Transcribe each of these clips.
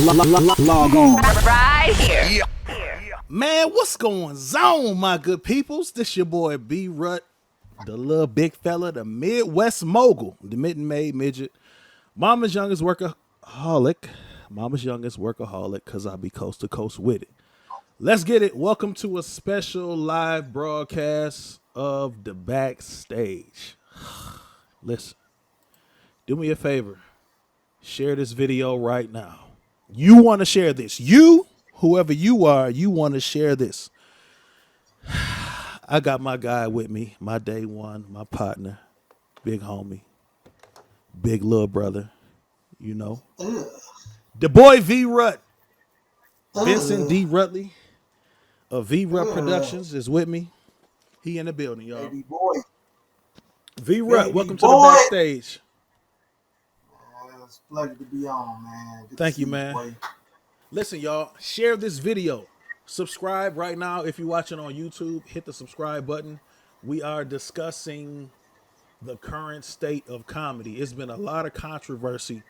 Log on. Right here. Man, what's going on, my good peoples? This your boy B.Rut, the little big fella, the Midwest mogul, the mitten-made midget, mama's youngest workaholic. Mama's youngest workaholic, because I be coast to coast with it. Let's get it. Welcome to a special live broadcast of the backstage. Listen, do me a favor. Share this video right now. You want to share this. You, whoever you are, you want to share this. I got my guy with me, my day one, my partner, big homie, big little brother, you know. The boy V.Rut, Vincent D. Rutley of V.Rut Productions is with me. He in the building, y'all. Baby boy. V.Rut, Baby welcome to the boy. backstage. It's a pleasure to be on, man. Good to Thank see you, man. boy. Listen, y'all, share this video. Subscribe right now if you're watching on YouTube. Hit the subscribe button. We are discussing the current state of comedy. It's been a lot of controversy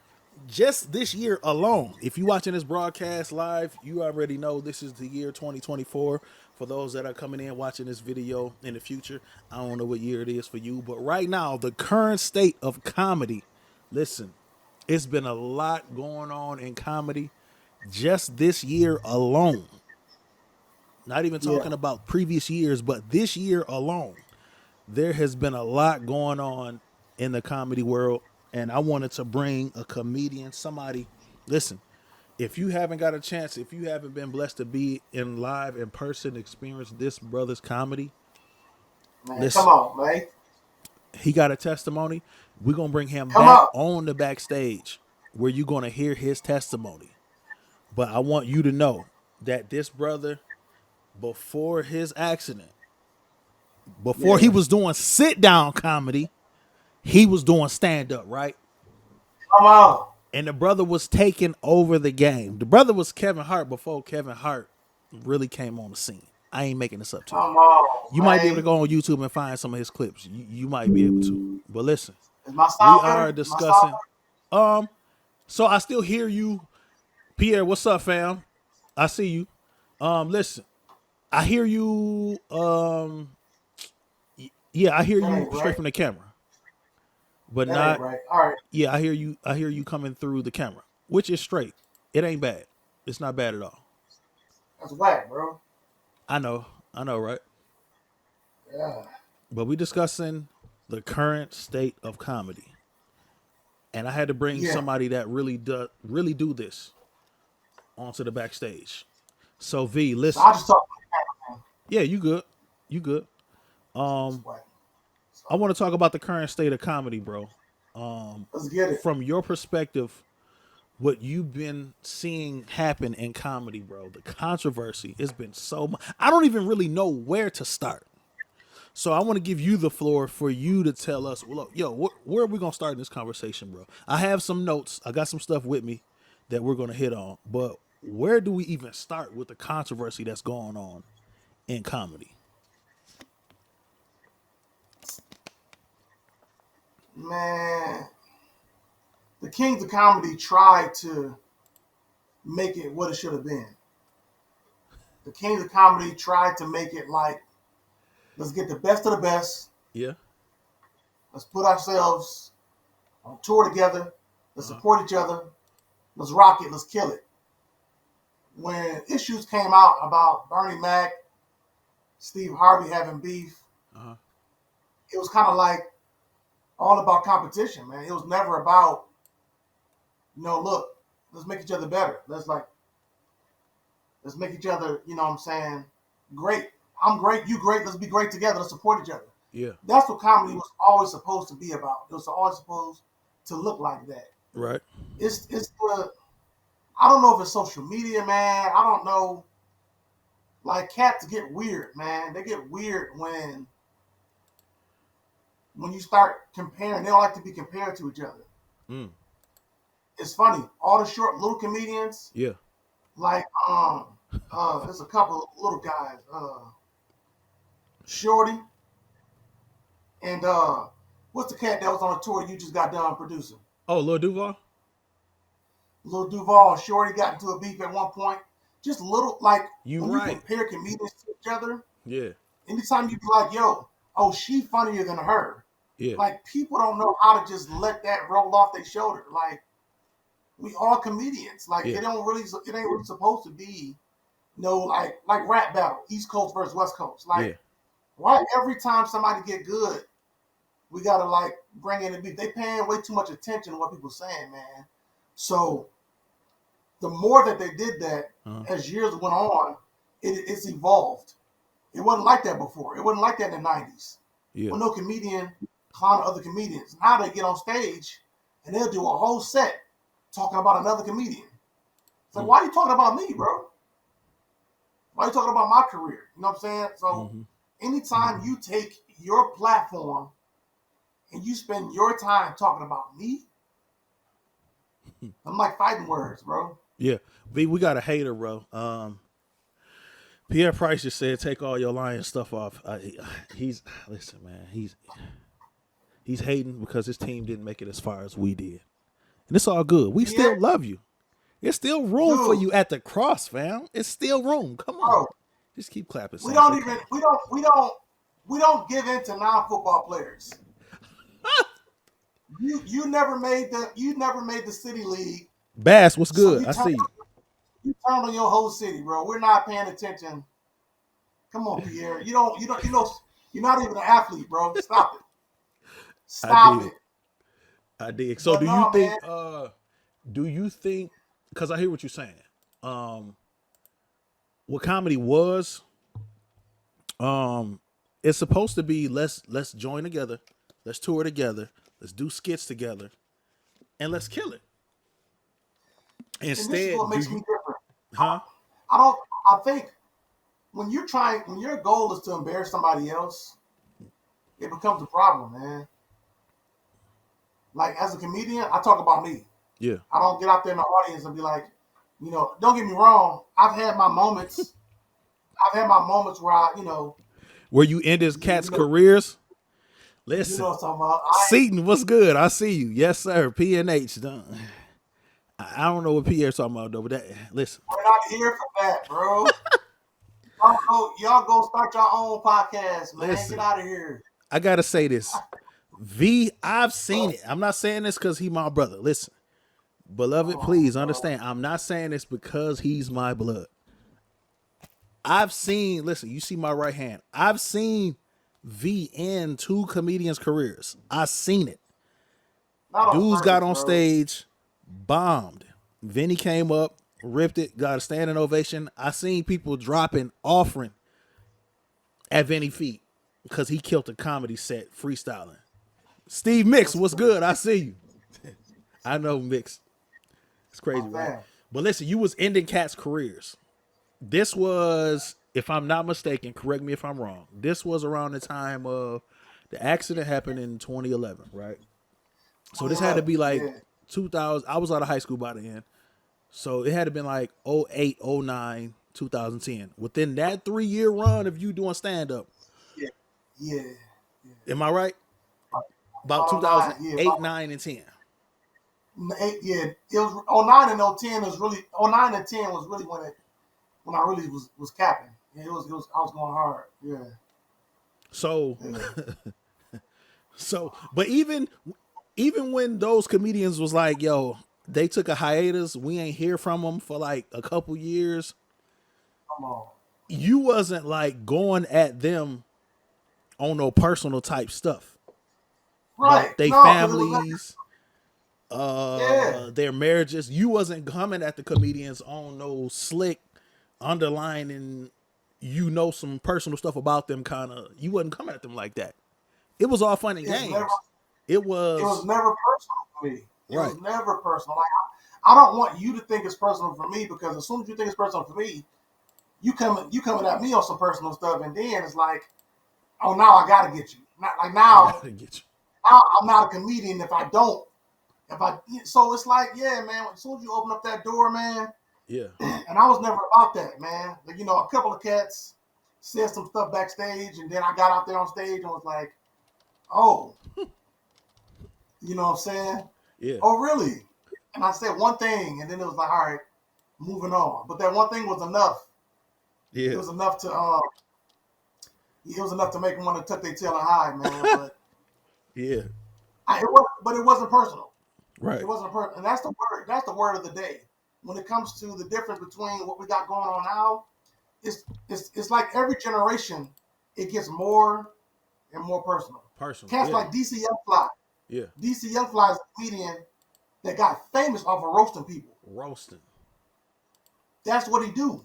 just this year alone. If you're watching this broadcast live, you already know this is the year 2024. For those that are coming in watching this video in the future, I don't know what year it is for you, but right now, the current state of comedy, listen, it's been a lot going on in comedy just this year alone. Not even talking about previous years, but this year alone, there has been a lot going on in the comedy world. And I wanted to bring a comedian, somebody. Listen, if you haven't got a chance, if you haven't been blessed to be in live, in person, experience this brother's comedy, Man, listen, come on, man. he got a testimony. We're going to bring him Come back on. on the backstage where you're going to hear his testimony. But I want you to know that this brother, before his accident, before he was doing sit down comedy, he was doing stand up, right? Come on. And the brother was taking over the game. The brother was Kevin Hart before Kevin Hart really came on the scene. I ain't making this up to you. Come on. You man. might be able to go on YouTube and find some of his clips. You might be able to. But listen, Is my we sound are better? discussing. So I still hear you, Pierre. What's up, fam? I see you. Listen, I hear you. Yeah, I hear That you ain't straight right. from the camera, but That not. ain't right. All right. Yeah, I hear you. I hear you coming through the camera, which is straight. It ain't bad. It's not bad at all. That's whack, bro. I know, right? Yeah. But we discussing the current state of comedy, and I had to bring somebody that really do this onto the backstage. So V, So listen. I just talk to the camera, man. Yeah, you good. You good. That's whack. I want to talk about the current state of comedy, bro. Let's get it. From your perspective, what you've been seeing happen in comedy, bro, the controversy has been so much. I don't even really know where to start. So I want to give you the floor for you to tell us, well, look, yo, where are we going to start in this conversation, bro? I have some notes. I got some stuff with me that we're going to hit on. But where do we even start with the controversy that's going on in comedy? Man, the Kings of Comedy tried to make it what it should have been. The Kings of Comedy tried to make it like, let's get the best of the best. Yeah. Let's put ourselves on tour together. Let's support each other. Let's rock it. Let's kill it. When issues came out about Bernie Mac, Steve Harvey having beef, it was kind of like all about competition, man. It was never about, look, let's make each other better. Let's make each other, you know what I'm saying, great. I'm great, you great, let's be great together, let's support each other. Yeah. That's what comedy was always supposed to be about. It was always supposed to look like that. Right. It's the, I don't know if it's social media, man. I don't know. Like, cats get weird, man. They get weird when you start comparing. They don't like to be compared to each other. Mm. It's funny. All the short little comedians, Yeah. like there's a couple of little guys, Shorty, and what's the cat that was on a tour you just got done producing? Oh, Lil Duval? Lil Duval and Shorty got into a beef at one point. Just little, like, You when you right. compare comedians to each other, Yeah. anytime you be like, yo, oh, she funnier than her. Yeah. Like, people don't know how to just let that roll off their shoulder. Like, we all comedians. Like, Yeah. it ain't really supposed to be, like rap battle, East Coast versus West Coast. Yeah. Like, why every time somebody get good, we gotta like bring in the beef? They paying way too much attention to what people saying, man. So the more that they did that, as years went on, it's evolved. It wasn't like that before. It wasn't like that in the 90s. Yeah. When no comedian clown other comedians. Now they get on stage and they'll do a whole set talking about another comedian. It's like, why are you talking about me, bro? Why are you talking about my career? You know what I'm saying? So anytime you take your platform and you spend your time talking about me, I'm like fighting words, bro. Yeah. V, we got a hater, bro. Pierre Price just said, "Take all your lying stuff off." Listen, man. He's hating because his team didn't make it as far as we did, and it's all good. We still love you. There's still room for you at the cross, fam. It's still room. Come on, bro, just keep clapping. We don't give in to non-football players. You never made the city league. Bass, what's good? So I see you. You turned on your whole city, bro. We're not paying attention. Come on, Pierre. You're not even an athlete, bro. Stop it. Stop it. I did. So do you think, because I hear what you're saying, what comedy was, it's supposed to be let's join together, let's tour together, let's do skits together, and let's kill it. Instead, and this is what makes me different. Huh? I think when your goal is to embarrass somebody else, it becomes a problem, man. Like, as a comedian, I talk about me. Yeah. I don't get out there in the audience and be like, don't get me wrong. I've had my moments where where you end his cats' careers. Listen, you know what I'm talking about. Seaton, what's good? I see you. Yes, sir. PNH done. I don't know what Pierre's talking about though, but listen. We're not here for that, bro. y'all go start your own podcast, man. Listen, get out of here. I gotta say this. V, I've seen it. I'm not saying this because he's my brother. Listen, beloved, please understand. I'm not saying this because he's my blood. I've seen, listen, you see my right hand. I've seen V end two comedians' careers. I've seen it. Dudes got on stage, bombed. Vinny came up, ripped it, got a standing ovation. I seen people dropping offering at Vinny feet because he killed a comedy set freestyling. Steve Mix, what's good? I see you. I know Mix. It's crazy, right? But listen, you was ending cats' careers. This was, if I'm not mistaken, correct me if I'm wrong, this was around the time of the accident happened in 2011, right? So this had to be like 2000. I was out of high school by the end. So it had to been like 08, 09, 2010. Within that 3-year run of you doing stand-up. Yeah. Am I right? About 2008, 9, and 10. It was 09 and 010 was really 09 and 10 was really when I really was capping. Yeah, I was going hard. Yeah. So but even when those comedians was like, yo, they took a hiatus, we ain't hear from them for like a couple years. Come on. You wasn't like going at them on no personal type stuff. Right. They families, their marriages. You wasn't coming at the comedians on no slick underlining, some personal stuff about them kind of. You wasn't coming at them like that. It was all fun and games. It was never personal for me. It right. was never personal. Like, I don't want you to think it's personal for me, because as soon as you think it's personal for me, you coming at me on some personal stuff, and then it's like, oh, now I gotta get you. Now I'm not a comedian if I don't. So it's like, yeah, man. As soon as you open up that door, man. Yeah. And I was never about that, man. Like, a couple of cats said some stuff backstage, and then I got out there on stage and was like, oh, you know what I'm saying? Yeah. Oh, really? And I said one thing, and then it was like, all right, moving on. But that one thing was enough. Yeah. It was enough to make them want to tuck their tail and hide, man. But Yeah. it wasn't personal. Right. It wasn't personal, and that's the word. That's the word of the day. When it comes to the difference between what we got going on now, it's like every generation, it gets more and more personal. Personal. Cats Yeah. like DC Young Fly. Yeah. DC Young Fly is a comedian that got famous off of roasting people. Roasting. That's what he do.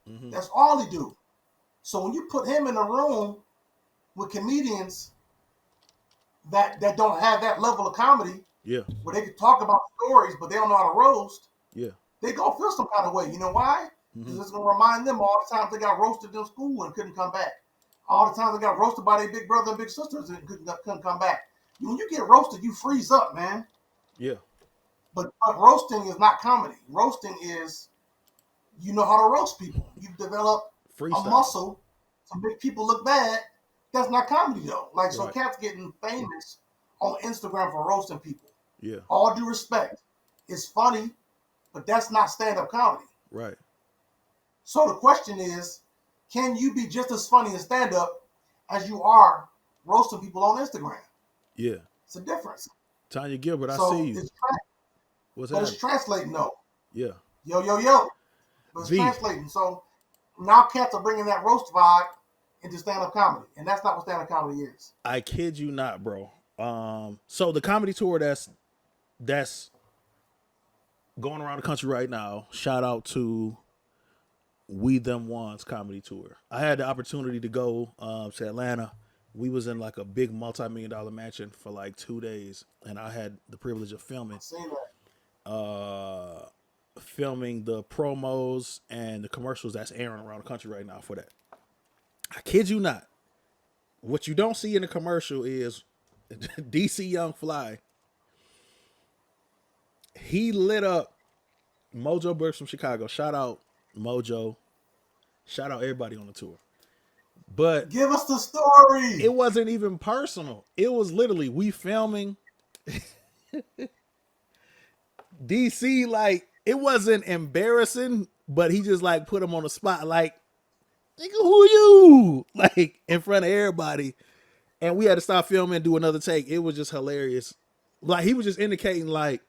Mm-hmm. That's all he do. So when you put him in a room with comedians that don't have that level of comedy, Yeah. where they can talk about stories, but they don't know how to roast, Yeah. they gonna feel some kind of way. You know why? Because it's gonna remind them all the times they got roasted in school and couldn't come back. All the times they got roasted by their big brother and big sisters and couldn't come back. When you get roasted, you freeze up, man. Yeah. But roasting is not comedy. Roasting is you know how to roast people. You've developed Freestyle. a muscle to make people look bad. That's not comedy though. Like so, Right. Cat's getting famous on Instagram for roasting people. Yeah. All due respect, it's funny, but that's not stand-up comedy. Right. So the question is, can you be just as funny in stand-up as you are roasting people on Instagram? Yeah. It's a difference. Tanya Gilbert, So I see you. What's But that? it's translating though. Yeah. Yo. But it's V. translating. So now cats are bringing that roast vibe into stand-up comedy, and that's not what stand-up comedy is. I kid you not, bro. So the comedy tour that's going around the country right now. Shout out to We Them Ones comedy tour. I had the opportunity to go to Atlanta. We was in like a big multi-million-dollar mansion for like 2 days, and I had the privilege of filming I've seen that. filming the promos and the commercials that's airing around the country right now for that. I kid you not. What you don't see in the commercial is DC Young Fly. He lit up Mojo Brooks from Chicago. Shout out Mojo. Shout out everybody on the tour. But Give us the story. it wasn't even personal. It was literally we filming DC, like it wasn't embarrassing, but he just like put him on the spot, like, nigga, who are you? Like in front of everybody. And we had to stop filming and do another take. It was just hilarious. Like he was just indicating like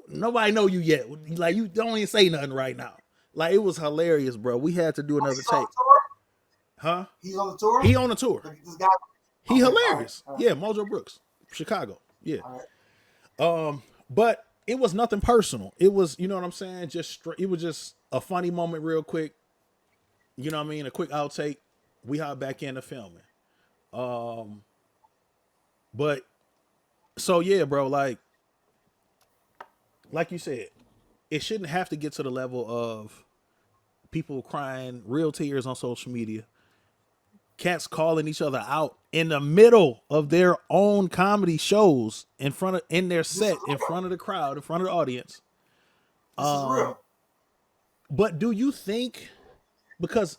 nobody know you yet. Like you don't even say nothing right now. Like it was hilarious, bro. We had to do another take. Huh? He's on the tour? He on the tour. This guy. He Okay, hilarious. all right. Yeah, Mojo Brooks, Chicago. Yeah. All right. But it was nothing personal. It was, you know what I'm saying? It was just a funny moment real quick. You know what I mean? A quick outtake. We hop back into filming. But so yeah, bro, like you said, it shouldn't have to get to the level of people crying real tears on social media. Cats calling each other out in the middle of their own comedy shows in their set, in front of the crowd, in front of the audience. This is real. But do you think, because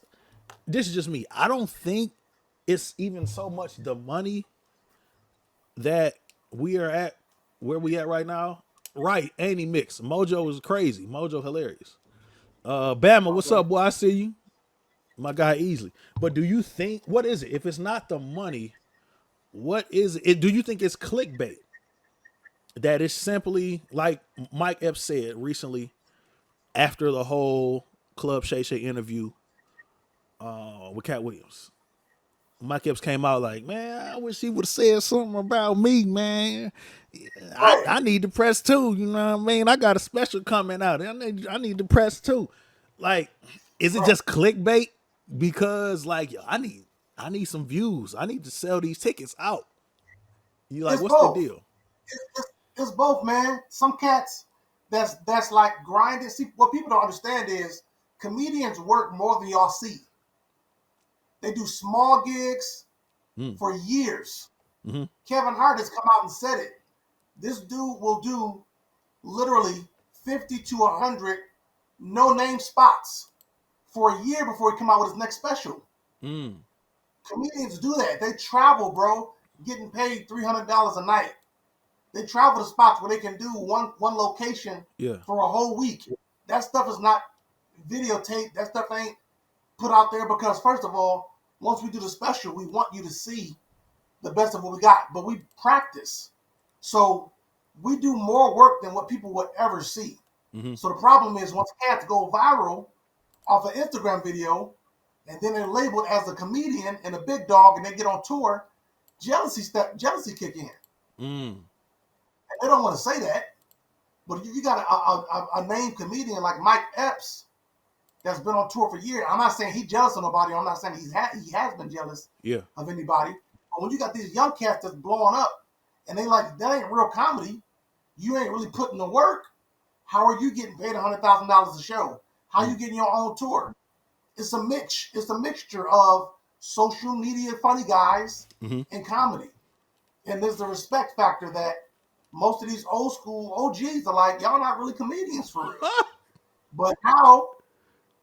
this is just me, I don't think it's even so much the money that we are at where we at right now. Right, ain't he mixed? Mojo is crazy. Mojo hilarious. Bama, what's up, boy? I see you. My guy easily. But do you think, what is it? If it's not the money, what is it? Do you think it's clickbait? That it's simply like Mike Epps said recently after the whole Club Shay Shay interview with Cat Williams. Mike Epps came out like, man, I wish he would have said something about me, man. I need the press too. You know what I mean? I got a special coming out. I need the press too. Like, is it just clickbait? Because like, yo, I need some views. I need to sell these tickets out. You like, It's what's both. the deal? It's both, man. Some cats that's like grinding. See, what people don't understand is comedians work more than y'all see. They do small gigs for years. Mm-hmm. Kevin Hart has come out and said it. This dude will do literally 50 to 100 no-name spots for a year before he come out with his next special. Comedians do that. They travel, bro, getting paid $300 a night. They travel to spots where they can do one location Yeah. for a whole week. That stuff is not videotaped. That stuff ain't put out there because, first of all, once we do the special, we want you to see the best of what we got. But we practice. So we do more work than what people would ever see. Mm-hmm. So the problem is once cats go viral off an Instagram video, and then they're labeled as a comedian and a big dog, and they get on tour, jealousy kick in. Mm. And they don't want to say that, but if you got a named comedian like Mike Epps that's been on tour for years, I'm not saying he's jealous of nobody. I'm not saying he has been jealous of anybody. But when you got these young cats that's blowing up, and they like, that ain't real comedy, you ain't really putting the work, how are you getting paid $100,000 a show? How are you getting your own tour? It's a mix. It's a mixture of social media funny guys and comedy. And there's the respect factor that most of these old school OGs are like, y'all not really comedians for real. But now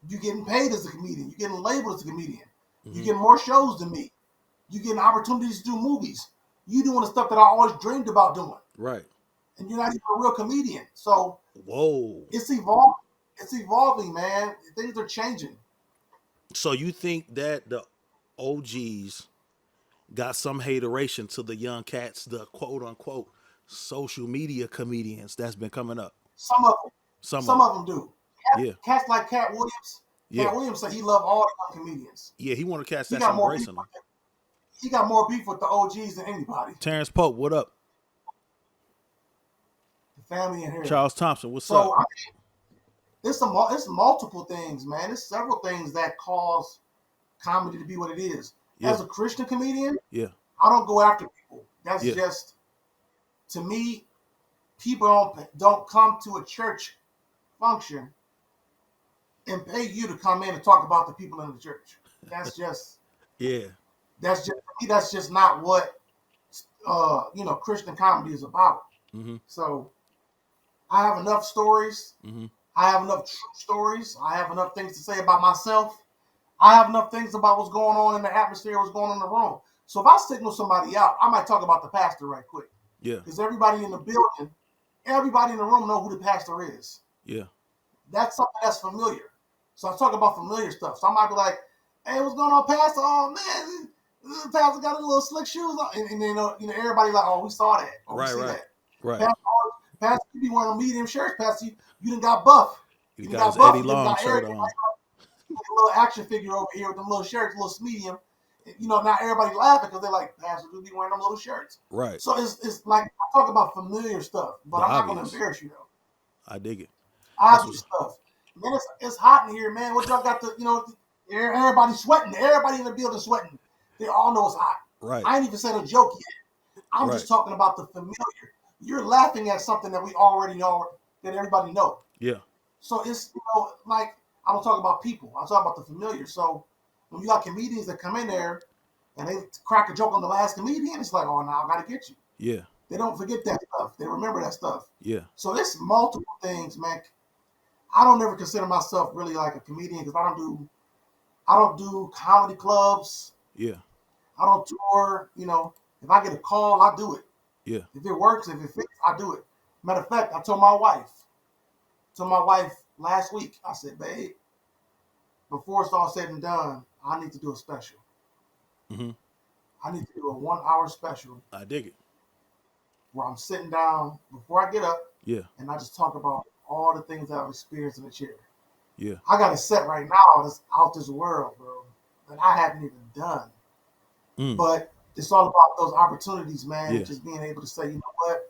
you're getting paid as a comedian. You're getting labeled as a comedian. You're getting more shows than me. You're getting opportunities to do movies. You doing the stuff that I always dreamed about doing. Right. And you're not even a real comedian. So it's evolving. It's evolving, man. Things are changing. So you think that the OGs got some hateration to the young cats, the quote unquote social media comedians that's been coming up? Some of them. Some of them do. Cats like Cat Williams. Cat Williams said he loved all the young comedians. Yeah, he wanted cats that's embracing them. He got more beef with the OGs than anybody. Terrence Pope, what up? The family in here. Charles Thompson, what's up? I mean, it's multiple things, man. It's several things that cause comedy to be what it is. As a Christian comedian, I don't go after people. That's just, to me, people don't come to a church function and pay you to come in and talk about the people in the church. That's just that's just not what Christian comedy is about. So I have enough stories. I have enough true stories. I have enough things to say about myself. I have enough things about what's going on in the atmosphere, what's going on in the room. So if I signal somebody out, I might talk about the pastor right quick. Yeah. Because everybody in the building, everybody in the room know who the pastor is. Yeah. That's something that's familiar. So I talk about familiar stuff. So I might be like, hey, what's going on, pastor? Oh, man, this pastor got a little slick shoes on. And everybody like, oh, we saw that. Oh, we see that. Right. Pastor, you be wearing medium shirts. Pastor, you done got buff. You got his Eddie Long shirt on. A little action figure over here with them little shirts, little medium. Now everybody laughing because they're like, Pastor, you be wearing them little shirts. Right. So it's like, I talk about familiar stuff, but I'm not going to embarrass you, though. I dig it. Obvious stuff. Man, it's hot in here, man. What y'all got to, everybody sweating. Everybody in the building sweating. They all know it's hot. Right. I ain't even said a joke yet. I'm just talking about the familiar. You're laughing at something that we already know, that everybody know. Yeah. So it's, like, I don't talk about people. I talk about the familiar. So when you got comedians that come in there and they crack a joke on the last comedian, it's like, oh, now I got to get you. Yeah. They don't forget that stuff. They remember that stuff. Yeah. So it's multiple things, man. I don't ever consider myself really like a comedian because I don't do comedy clubs. Yeah. I don't tour. If I get a call, I do it. Yeah. If it works, if it fits, I do it. Matter of fact, I told my wife last week, I said, babe, before it's all said and done, I need to do a special. I need to do a 1 hour special. I dig it. Where I'm sitting down before I get up. Yeah. And I just talk about all the things that I've experienced in the chair. Yeah. I got a set right now that's out this world, bro, that I haven't even done. But it's all about those opportunities, man. Yeah. Just being able to say, you know what?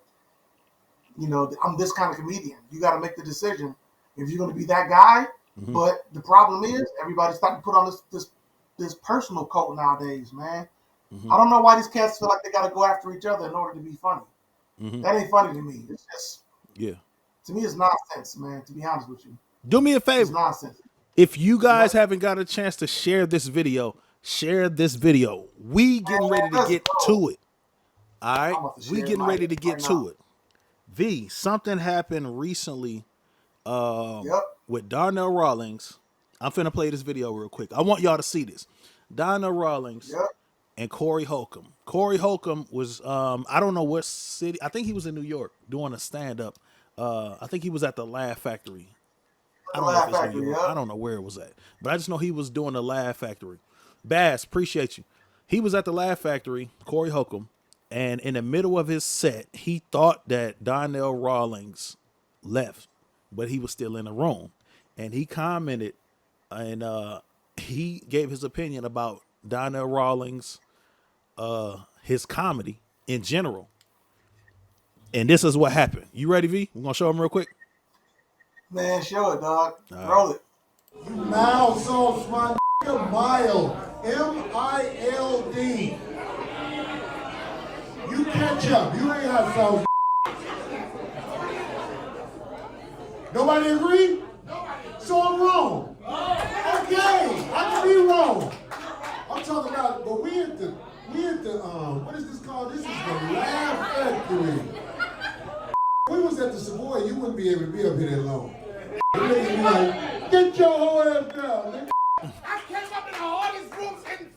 I'm this kind of comedian. You got to make the decision if you're going to be that guy. But the problem is everybody's starting to put on this personal coat nowadays, man. I don't know why these cats feel like they got to go after each other in order to be funny. That ain't funny to me. It's just, to me, it's nonsense, man, to be honest with you. Do me a favor. It's nonsense. If you guys haven't got a chance to share this video, share this video. We getting ready to get to it. All right? We getting ready to get to it. V, something happened recently with Donnell Rawlings. I'm finna play this video real quick. I want y'all to see this. Donnell Rawlings and Corey Holcomb. Corey Holcomb was I don't know what city. I think he was in New York doing a stand up. I think he was at the Laugh Factory. I The don't know if Laugh it's New Factory, York. yeah. I don't know where it was at. But I just know he was doing the Laugh Factory. Bass, appreciate you. He was at the Laugh Factory, Corey Holcomb, and in the middle of his set, he thought that Donnell Rawlings left, but he was still in the room. And he commented and he gave his opinion about Donnell Rawlings, his comedy in general. And this is what happened. You ready, V? We're gonna show him real quick. Man, show it, dog. right. Roll it. You mild sauce, my nigga, mild. M-I-L-D. You catch up. You ain't hot sauce. Nobody agree? So I'm wrong. Okay, I can be wrong. I'm talking about, but we at the, what is this called? This is the Laugh Factory. We was at the Savoy, you wouldn't be able to be up here that long. The niggas be like, get your whole ass down, nigga. I came up in the hardest rooms in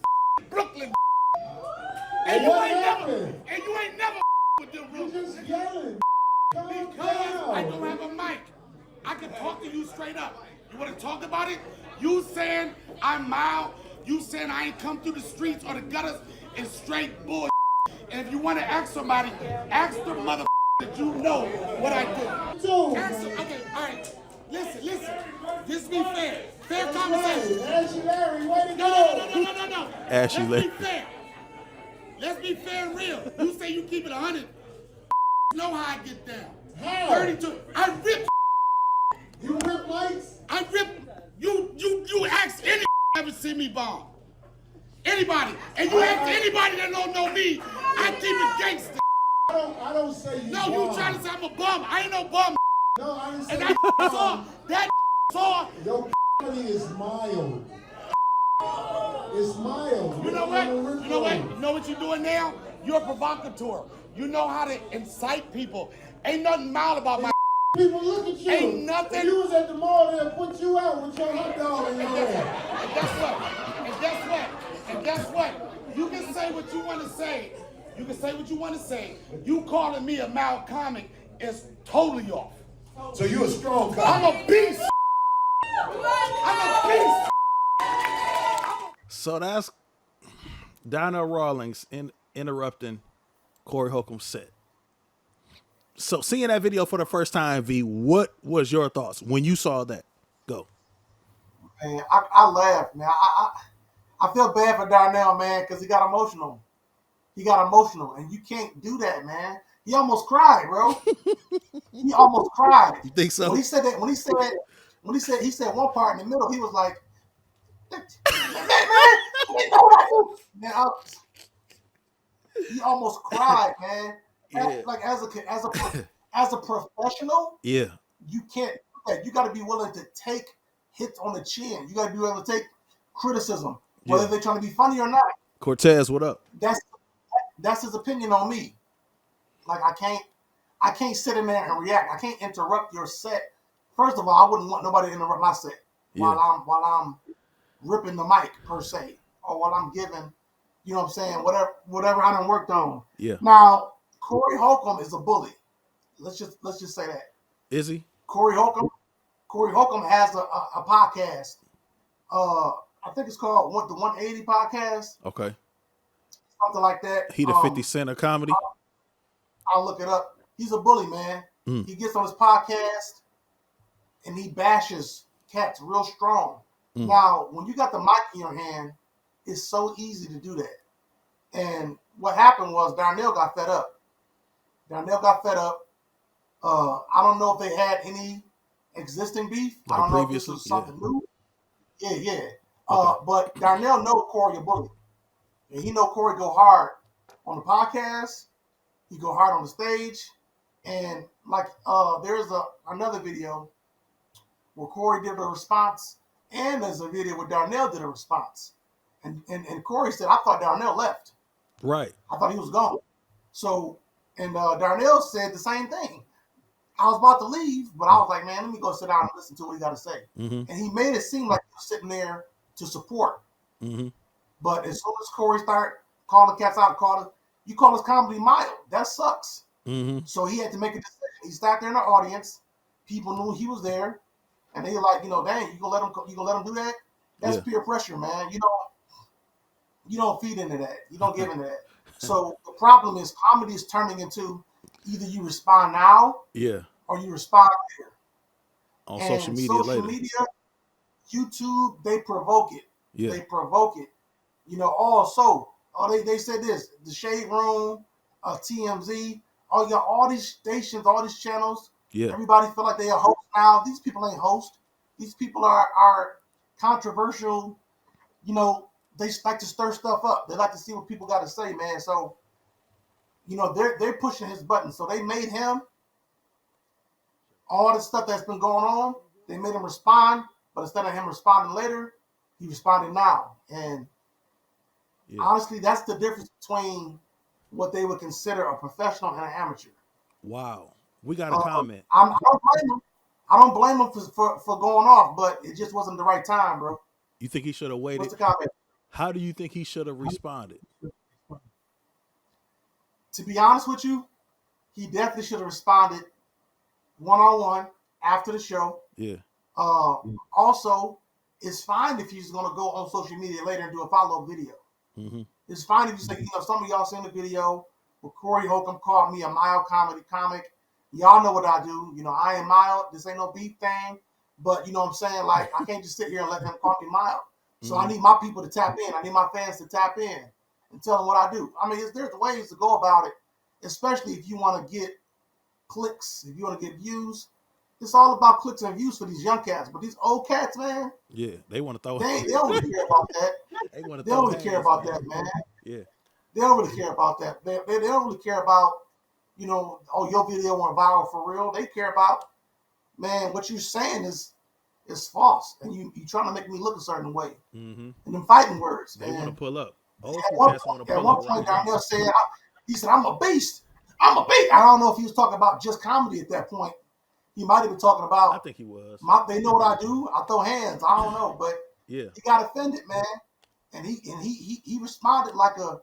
Brooklyn. And what happened? And you ain't never with them You rooms. just yelling. Calm Because down. I don't have a mic. I can talk to you straight up. You want to talk about it? You saying I'm mild. You saying I ain't come through the streets or the gutters is straight bull. And if you want to ask somebody, ask the mother that you know what I do. Dude. Ask them. Okay, all right. Listen. This be fair. Fair That's conversation. right. Ashley Larry, way to No. go. Ashley Let's Larry. be fair. Let's be fair and real. You say you keep it 100. Know how I get down. How? 32. I rip. You rip lights? I rip. You ask any ever see me bomb. Anybody. And you ask anybody that don't know me, I keep it gangster. I don't say you No, bomb. you trying to say I'm a bum. I ain't no bum. No, I didn't say And you bomb. that saw. Your is mild. It's mild. You know what? don't wanna rip You know what? on. You know what you're doing now? You're a provocateur. You know how to incite people. Ain't nothing mild about my. People look at you. Ain't nothing- If you was at the mall, they'll put you out with your hot dog in your hand. And guess what? You can say what you want to say. You calling me a mild comic is totally off. So you a strong I'm cop. a beast. I'm a beast. So that's Donnell Rawlings interrupting Corey Holcomb's set. So seeing that video for the first time, V, what was your thoughts when you saw that? Go. Man, I laughed, man. I feel bad for Darnell, man, because he got emotional. And you can't do that, man. He almost cried, bro. He almost cried. You think so? When he said one part in the middle, he was like, man, he almost cried, man. Yeah. Like as a professional, Yeah. you can't do that. You got to be willing to take hits on the chin. You got to be willing to take criticism, whether Yeah. they're trying to be funny or not. Cortez, what up? That's his opinion on me. Like I can't sit in there and react. I can't interrupt your set. First of all, I wouldn't want nobody to interrupt my set while I'm ripping the mic per se, or while I'm giving, you know what I'm saying, whatever I done worked on. Yeah. Now, Corey Holcomb is a bully. Let's just say that. Is he? Corey Holcomb has a podcast. I think it's called the 180 Podcast, Okay. something like that. He the 50 Cent of comedy? I'll look it up. He's a bully, man. Mm. He gets on his podcast and he bashes cats real strong. Mm. Now, when you got the mic in your hand, it's so easy to do that. And what happened was Darnell got fed up. I don't know if they had any existing beef. Like I don't know if this previously? was something new. Yeah. Okay. But Darnell knows Corey a bully. And he know Corey go hard on the podcast. He go hard on the stage. And like there's another video where Corey did a response, and there's a video where Darnell did a response. And Corey said, I thought Darnell left. Right. I thought he was gone. So, and Darnell said the same thing. I was about to leave, but I was like, man, let me go sit down and listen to what he got to say. Mm-hmm. And he made it seem like he was sitting there to support. Mm-hmm. But as soon as Corey started calling cats out, you call this comedy mild. That sucks. Mm-hmm. So he had to make a decision. He sat there in the audience. People knew he was there, and they were like, dang, you gonna let him do that? That's peer pressure, man. You don't feed into that. You don't give into that. So the problem is comedy is turning into either you respond now, or you respond later. On And social media later. YouTube, they provoke it. Yeah. They provoke it. They said this, the Shade Room, TMZ, all these stations, all these channels. Yeah. Everybody feel like they are hosts now. These people ain't hosts. These people are controversial. They like to stir stuff up. They like to see what people got to say, man. So, they're pushing his button. So they made him, all the stuff that's been going on, they made him respond. But instead of him responding later, he responded now. And honestly, that's the difference between what they would consider a professional and an amateur. Wow. We got a comment. I don't blame him. I don't blame him for going off, but it just wasn't the right time, bro. You think he should have waited? What's the comment? How do you think he should have responded? To be honest with you, he definitely should have responded one-on-one after the show. Yeah. Also, it's fine if he's going to go on social media later and do a follow-up video. Mm-hmm. It's fine if you say, some of y'all seen the video where Corey Holcomb called me a mild comedy comic. Y'all know what I do. I ain't mild. This ain't no beef thing. But, you know what I'm saying? Like, I can't just sit here and let them call me mild. So I need my people to tap in. I need my fans to tap in and tell them what I do. I mean, there's ways to go about it, especially if you want to get clicks, if you want to get views. It's all about clicks and views for these young cats. But these old cats, man. Yeah, they want to throw. They don't really care about that. They want to. They don't really care about that, man. Yeah. They don't really care about that. They don't really care about, your video went viral for real. They care about, man, what you're saying is false, and you trying to make me look a certain way. Mm-hmm. And them fighting words. They want to pull up. At one point, Donnell said, he said, "I'm a beast. I'm a beast." I don't know if he was talking about just comedy at that point. He might have been talking about. I think he was. They know what I do. I throw hands. I don't know, but he got offended, man, and he responded like a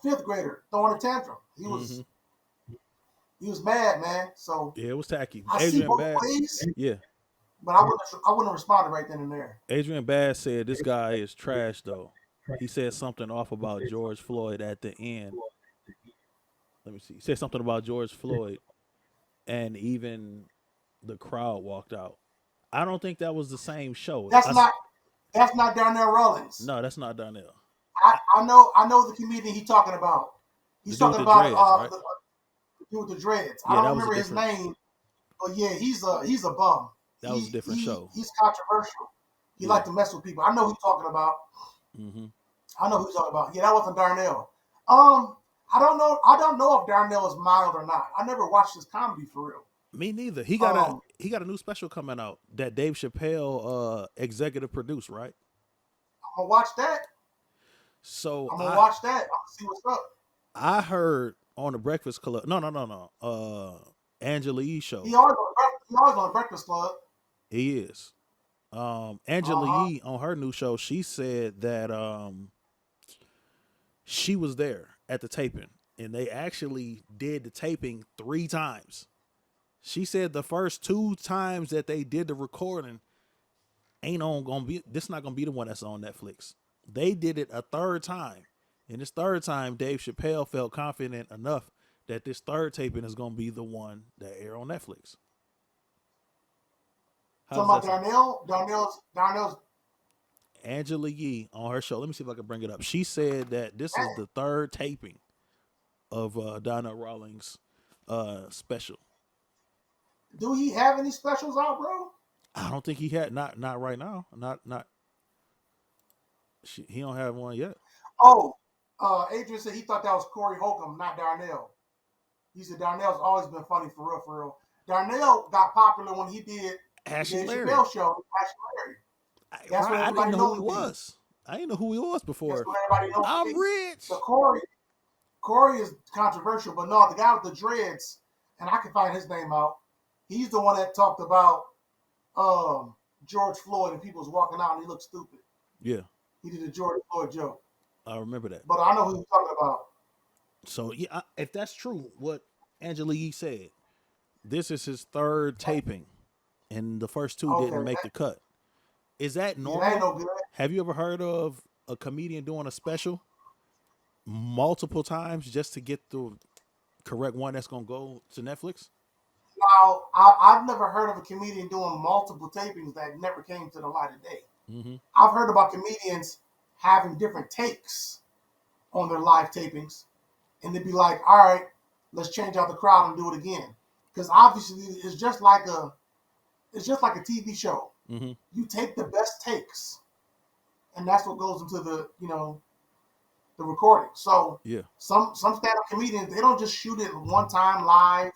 fifth grader throwing a tantrum. He was he was mad, man. So it was tacky. I see both ways. Yeah. But I wouldn't have responded right then and there. Adrian Bass said this guy is trash though. He said something off about George Floyd at the end. Let me see. He said something about George Floyd, and even the crowd walked out. I don't think that was the same show. That's not Donnell Rawlings. No, that's not Donnell. I know the comedian he's talking about. He's talking about the dude with the dreads. Yeah, I don't remember his name, but yeah, he's a bum. That was a different show. He's controversial. He liked to mess with people. I know who he's talking about. Mm-hmm. I know who he's talking about. Yeah, that wasn't Darnell. I don't know if Darnell is mild or not. I never watched his comedy for real. Me neither. He got a new special coming out that Dave Chappelle executive produced, right? I'm gonna watch that. So I'm gonna watch that. I'm gonna see what's up. I heard on the Breakfast Club. No. Angela Yee show. He always on the Breakfast Club. He is. Angela Yee on her new show, she said that she was there at the taping, and they actually did the taping 3 times. She said the first 2 times that they did the recording this not gonna be the one that's on Netflix. They did it a 3rd time. And this 3rd time, Dave Chappelle felt confident enough that this 3rd taping is gonna be the one that air on Netflix. Talking about Darnell's Angela Yee on her show. Let me see if I can bring it up. She said that this is the 3rd taping of Donnell Rawlings special. Do he have any specials out, bro? I don't think he had. Not right now. Not. He don't have one yet. Oh, Adrian said he thought that was Corey Holcomb, not Darnell. He said Darnell's always been funny for real. Darnell got popular when he did the Chappelle show. That's when I didn't know who he was. I didn't know who he was before. That's when everybody knows I'm rich. So Corey is controversial, but no, the guy with the dreads, and I can find his name out. He's the one that talked about George Floyd and people was walking out and he looked stupid. Yeah. He did a George Floyd joke. I remember that. but I know who you're talking about. So yeah, if that's true, what Angela Yee said, this is his third taping, and the first two Okay, didn't make the cut. Is that yeah, that ain't normal? no good. Have you ever heard of a comedian doing a special multiple times just to get the correct one that's gonna go to Netflix? Now, I've never heard of a comedian doing multiple tapings that never came to the light of day. Mm-hmm. I've heard about comedians having different takes on their live tapings, and they'd be like, "All right, let's change out the crowd and do it again," because obviously it's just like a TV show. Mm-hmm. You take the best takes, and that's what goes into the recording. So Yeah. some stand-up comedians, they don't just shoot it one time live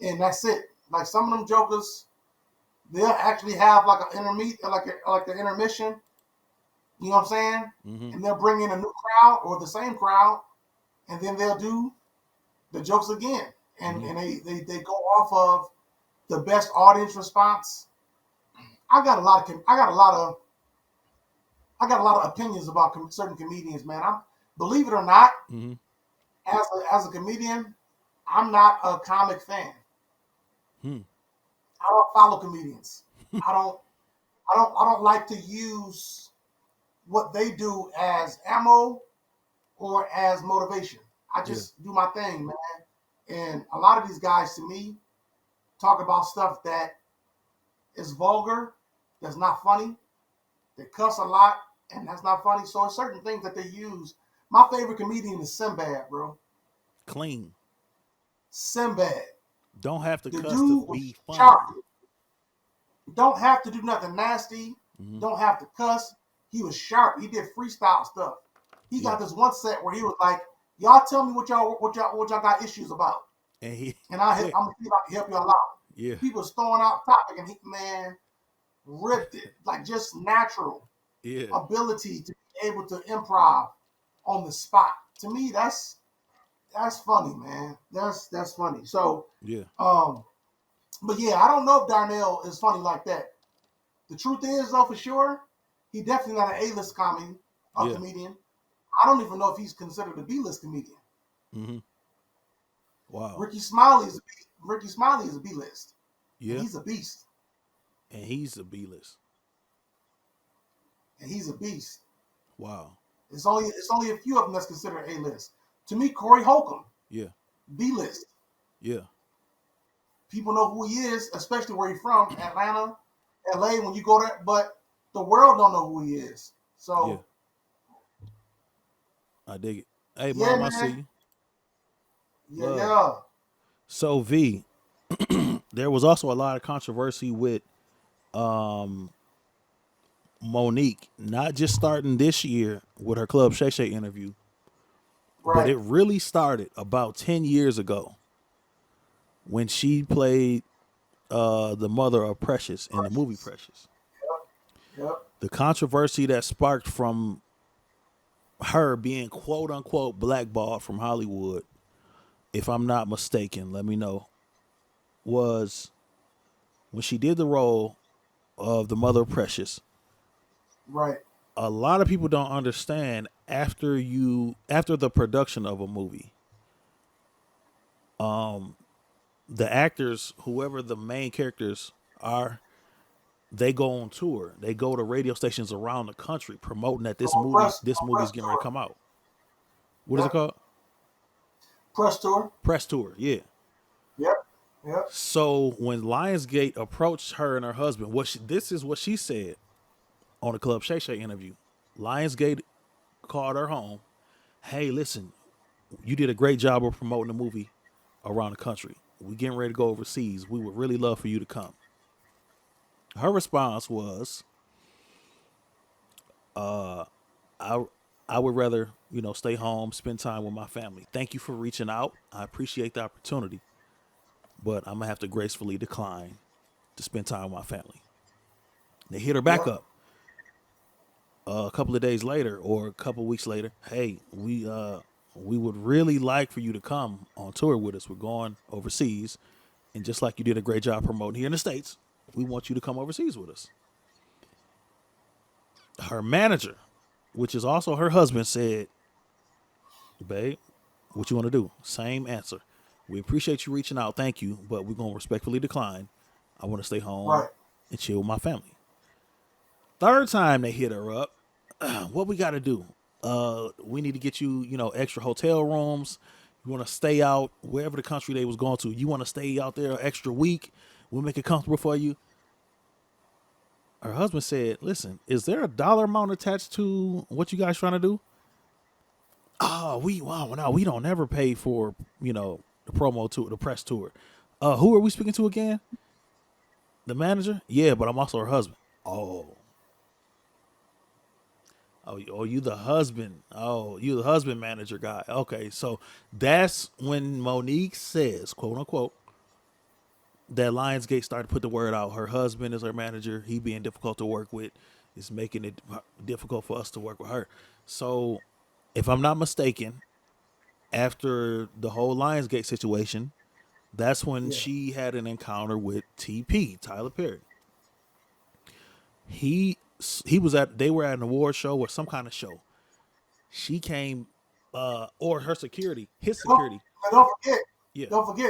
and that's it. Like some of them jokers, they'll actually have like an like the intermission. You know what I'm saying? Mm-hmm. And they'll bring in a new crowd or the same crowd, and then they'll do the jokes again. And Mm-hmm. and they go off of the best audience response. I got a lot of opinions about certain comedians, man. Believe it or not, Mm-hmm. as a comedian, I'm not a comic fan. Hmm. I don't follow comedians. I don't I don't like to use what they do as ammo or as motivation. I Yeah. just do my thing, man. And a lot of these guys to me talk about stuff that is vulgar, that's not funny. They cuss a lot, and that's not funny. So it's certain things that they use. My favorite comedian is Sinbad, bro. Clean. Sinbad. Don't have to The cuss to dude was be funny. sharp. Don't have to do nothing nasty. Mm-hmm. Don't have to cuss. He was sharp. He did freestyle stuff. He got Yeah. this one set where he was like, "Y'all tell me what y'all got issues about, And he and I'm gonna see if I can help y'all out." yeah. People was throwing out topic, and he ripped it like just natural Yeah. ability to be able to improv on the spot. To me, that's funny, man. That's funny. So, Yeah. but yeah, I don't know if Darnell is funny like that. The truth is, though, for sure, he definitely not an A-list Yeah. comedian. I don't even know if he's considered a B-list comedian. Mm-hmm. Wow. Ricky Smiley is a B-list. Yeah. And he's a beast. And he's a B-list. And he's a beast. Wow. It's only a few of them that's considered A-list. To me, Corey Holcomb, Yeah. B-list. Yeah. People know who he is, especially where he's from, Atlanta, LA, when you go there, but the world don't know who he is. So, Yeah. I dig it. Hey, yeah, Mom, I man. see you. Yeah, Love. yeah. So, V, there was also a lot of controversy with Monique, not just starting this year with her Club Shay Shay interview, but Right. it really started about 10 years ago when she played the mother of Precious in the movie Precious. Yep. The controversy that sparked from her being quote unquote blackballed from Hollywood, if I'm not mistaken, let me know, was when she did the role of the mother of Precious. Right. A lot of people don't understand after the production of a movie, the actors, whoever the main characters are, they go on tour. They go to radio stations around the country promoting that this movie's getting ready to come out. What is it called? Press tour. Press tour. Yeah. Yep. Yep. So when Lionsgate approached her and her husband, this is what she said on the Club Shay Shay interview. Lionsgate called her home. Hey, listen, you did a great job of promoting the movie around the country. We getting ready to go overseas. We would really love for you to come. Her response was, I would rather, stay home, spend time with my family. Thank you for reaching out. I appreciate the opportunity, but I'm gonna have to gracefully decline to spend time with my family. They hit her back Yep. up a couple of days later or a couple of weeks later. Hey, we would really like for you to come on tour with us. We're going overseas, and just like you did a great job promoting here in the States, we want you to come overseas with us. Her manager which is also her husband, said, babe, what you want to do? Same answer. We appreciate you reaching out. Thank you. But we're going to respectfully decline. I want to stay home Right. and chill with my family. Third time they hit her up. What we got to do? We need to get you, extra hotel rooms. You want to stay out wherever the country they was going to. You want to stay out there an extra week. We'll make it comfortable for you. Her husband said, listen, is there a dollar amount attached to what you guys trying to do? Oh, we don't never pay for, the promo tour, the press tour. Who are we speaking to again? The manager? Yeah, but I'm also her husband. Oh, you the husband. Oh, you the husband manager guy. Okay, so that's when Monique says, quote unquote, that Lionsgate started to put the word out. Her husband is her manager. He being difficult to work with. Is making it difficult for us to work with her. So, if I'm not mistaken, after the whole Lionsgate situation, that's when she had an encounter with TP, Tyler Perry. They were at an award show or some kind of show. She came, or his security. But don't forget, Yeah.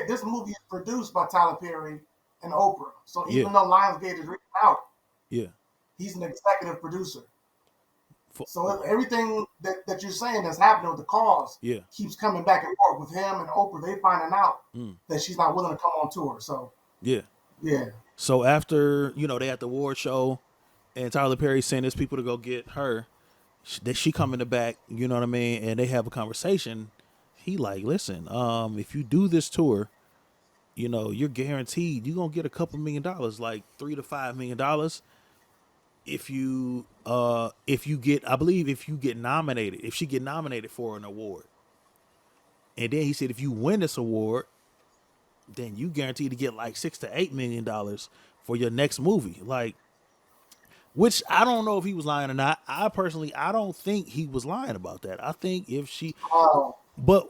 This movie is produced by Tyler Perry and Oprah. So Yeah. even though Lionsgate is written out, Yeah. he's an executive producer. For- So everything that you're saying that's happening with the cause Yeah. keeps coming back and forth with him and Oprah. They finding out that she's not willing to come on tour. So Yeah. yeah. So after, they at the award show and Tyler Perry sent his people to go get her, she come in the back, you know what I mean? And they have a conversation. He like, listen, if you do this tour, you're guaranteed you're going to get a couple $1 million, like $3 to $5 million. If you get nominated, if she get nominated for an award. And then he said, if you win this award, then you guaranteed to get like $6 to $8 million for your next movie. Like, which I don't know if he was lying or not. I don't think he was lying about that. I think but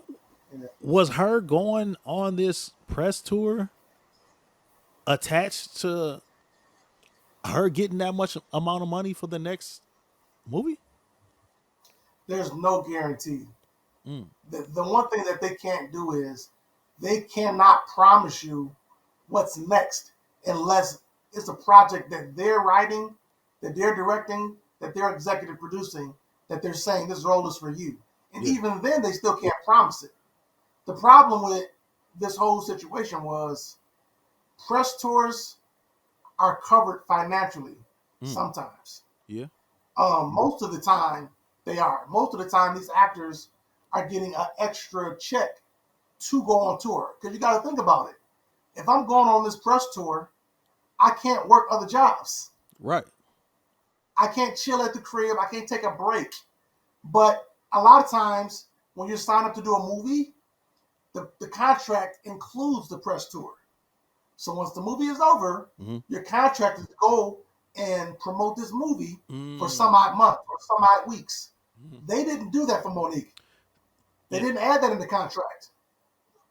was her going on this press tour attached to her getting that much amount of money for the next movie? There's no guarantee. The one thing that they can't do is they cannot promise you what's next unless it's a project that they're writing, that they're directing, that they're executive producing, that they're saying this role is for you. And even then, they still can't promise it. The problem with this whole situation was press tours are covered financially sometimes. Yeah. Most of the time, they are. Most of the time, these actors are getting an extra check to go on tour. Because you got to think about it. If I'm going on this press tour, I can't work other jobs. Right. I can't chill at the crib. I can't take a break. But a lot of times, when you sign up to do a movie, the contract includes the press tour. So once the movie is over, your contract is to go and promote this movie for some odd month or some odd weeks. They didn't do that for Monique. They didn't add that in the contract.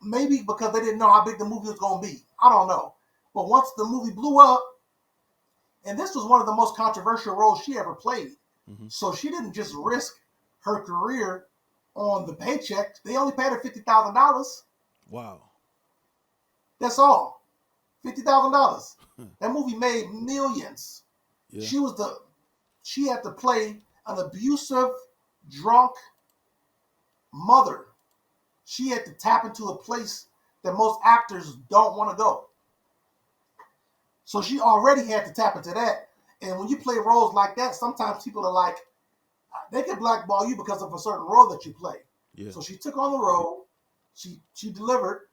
Maybe because they didn't know how big the movie was going to be. I don't know. But once the movie blew up, and this was one of the most controversial roles she ever played. So she didn't just risk her career on the paycheck. They only paid her $50,000. Wow. That's all. $50,000. That movie made millions. Yeah. She had to play an abusive, drunk mother. She had to tap into a place that most actors don't want to go. So she already had to tap into that. And when you play roles like that, sometimes people are like, they can blackball you because of a certain role that you play. Yeah. So she took on the role. She delivered.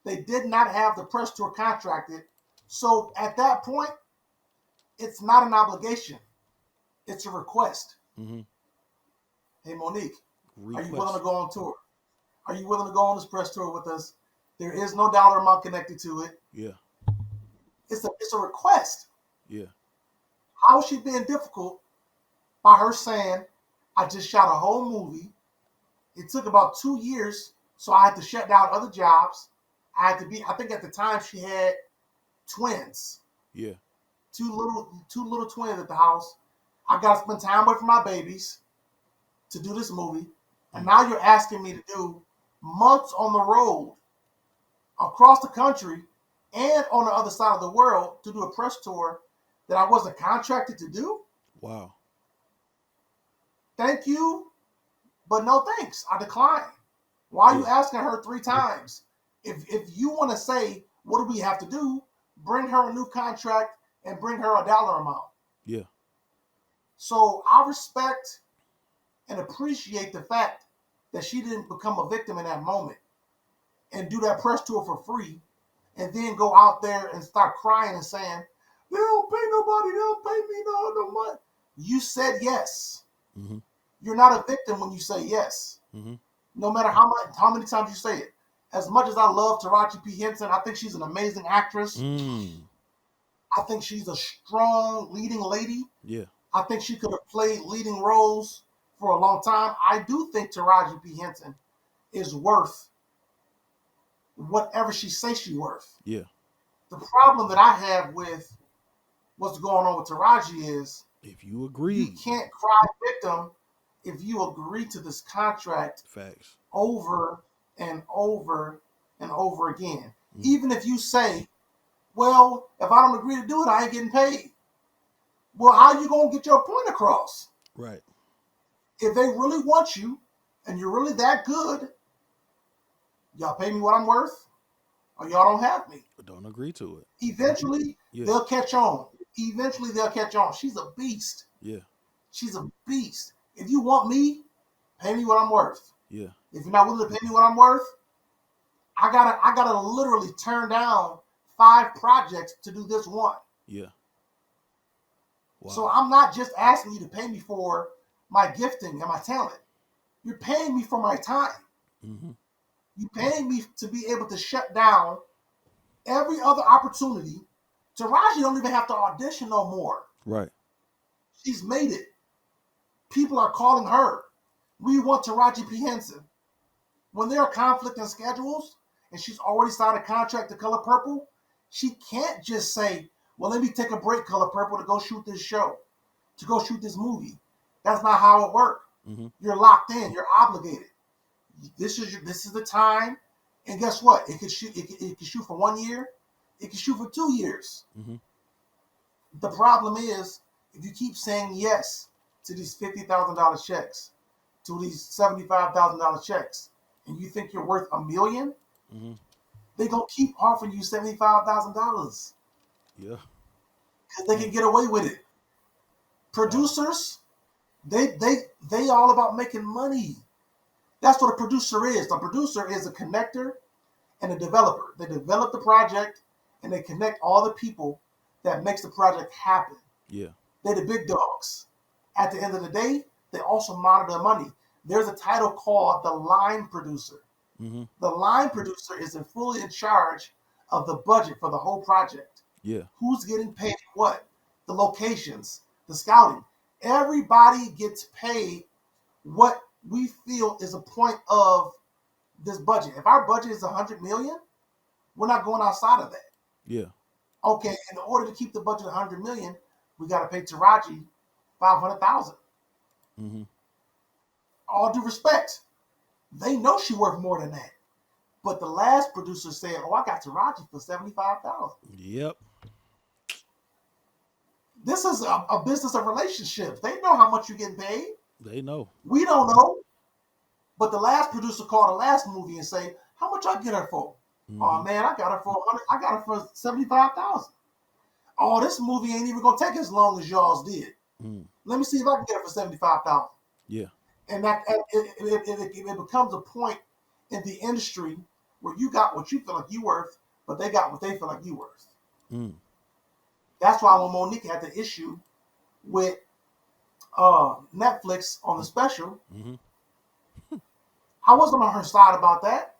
They did not have the press tour contracted. So at that point, it's not an obligation. It's a request. Hey, Monique, are you willing to go on tour? Are you willing to go on this press tour with us? There is no dollar amount connected to it. Yeah. It's a request. Yeah. How is she being difficult by her saying, I just shot a whole movie. It took about 2 years, so I had to shut down other jobs. I think at the time she had twins. Yeah. Two little twins at the house. I got to spend time away from my babies. to do this movie, and now you're asking me to do months on the road across the country and on the other side of the world to do a press tour that I wasn't contracted to do? Wow. Thank you, but no thanks. I decline. Why are you asking her 3 times? If you want to say, what do we have to do? Bring her a new contract and bring her a dollar amount. Yeah. So I respect and appreciate the fact that she didn't become a victim in that moment and do that press tour for free and then go out there and start crying and saying, they don't pay nobody, they don't pay me no money. You said yes. Mm-hmm. You're not a victim when you say yes. Mm-hmm. No matter how many times you say it. As much as I love Taraji P. Henson, I think she's an amazing actress. I think she's a strong leading lady. Yeah. I think she could have played leading roles for a long time. I do think Taraji P. Henson is worth whatever she says she's worth. Yeah. The problem that I have with what's going on with Taraji is if you agree, you can't cry victim if you agree to this contract facts over and over and over again. Even if you say, well, if I don't agree to do it, I ain't getting paid. Well, how you going to get your point across? Right. If they really want you and you're really that good, y'all pay me what I'm worth or y'all don't have me. But don't agree to it. Eventually, they'll catch on. Eventually, they'll catch on. She's a beast. Yeah. She's a beast. If you want me, pay me what I'm worth. Yeah. If you're not willing to pay me what I'm worth, I gotta literally turn down 5 projects to do this one. Yeah. Wow. So I'm not just asking you to pay me for my gifting and my talent. You're paying me for my time. Mm-hmm. You're paying me to be able to shut down every other opportunity. Taraji don't even have to audition no more. Right. She's made it. People are calling her. We want Taraji P. Henson. When there are conflicting schedules and she's already signed a contract to Color Purple, she can't just say, well, let me take a break, Color Purple, to go shoot this show, to go shoot this movie. That's not how it works. Mm-hmm. You're locked in. You're obligated. This is the time. And guess what? It could shoot for 1 year. It could shoot for 2 years. Mm-hmm. The problem is, if you keep saying yes to these $50,000 checks, to these $75,000 checks, and you think you're worth $1 million, they're going to keep offering you $75,000. Yeah. Because they can get away with it. Producers, they all about making money. That's what a producer is. A producer is a connector and a developer. They develop the project and they connect all the people that makes the project happen. Yeah. They're the big dogs. At the end of the day, they also monitor money. There's a title called the line producer. Mm-hmm. The line producer is fully in charge of the budget for the whole project. Yeah. Who's getting paid what? The locations, the scouting. Everybody gets paid what we feel is a point of this budget. If our budget is $100 million, we're not going outside of that. Yeah. Okay, in order to keep the budget $100 million, we got to pay Taraji $500,000. Mm-hmm. All due respect, they know she worth more than that. But the last producer said, "Oh, I got Taraji for $75,000." Yep. This is a business of relationships. They know how much you're getting paid. They know. We don't know. But the last producer called the last movie and say, "How much I get her for?" Mm-hmm. "Oh man, I got her for $100. I got her for $75,000." "Oh, this movie ain't even gonna take as long as y'all's did. Let me see if I can get her for $75,000." Yeah. And that it becomes a point in the industry where you got what you feel like you worth, but they got what they feel like you worth. That's why when Monique had the issue with Netflix on the special, I wasn't on her side about that.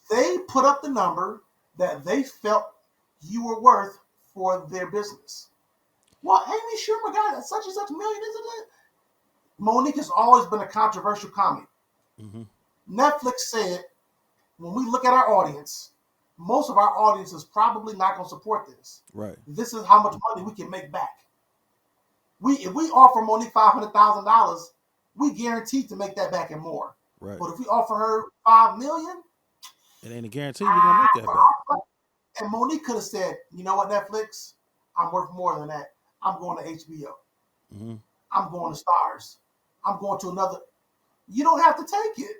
They put up the number that they felt you were worth for their business. Well, Amy Schumer got such and such million, isn't it? Monique has always been a controversial comic. Netflix said, when we look at our audience, most of our audience is probably not going to support this. Right. This is how much money we can make back. If we offer Monique $500,000, we guaranteed to make that back and more. Right. But if we offer her $5 million, it ain't a guarantee we're gonna make that back. And Monique could have said, you know what, Netflix, I'm worth more than that. I'm going to HBO. Mm-hmm. I'm going to Stars. I'm going to another. You don't have to take it.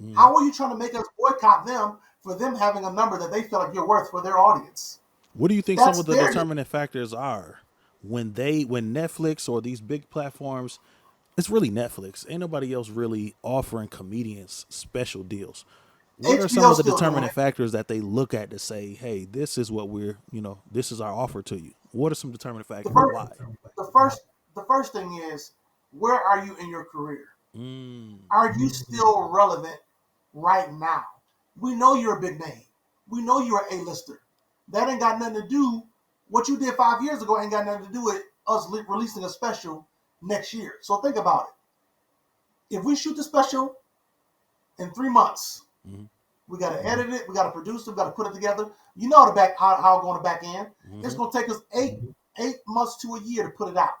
Mm-hmm. How are you trying to make us boycott them for them having a number that they feel like you're worth for their audience? What do you think some of the determining factors are when Netflix or these big platforms, it's really Netflix, ain't nobody else really offering comedians special deals. What are some of the determining factors that they look at to say, hey, this is what this is our offer to you? What are some determining factors? Why? The first thing is, where are you in your career? Are you still relevant right now? We know you're a big name. We know you're an A-lister. That ain't got nothing to do, what you did 5 years ago ain't got nothing to do with us releasing a special next year. So think about it. If we shoot the special in 3 months, we got to edit it, we got to produce it, we got to put it together. You know how it's going to back end. It's going to take us eight months to a year to put it out.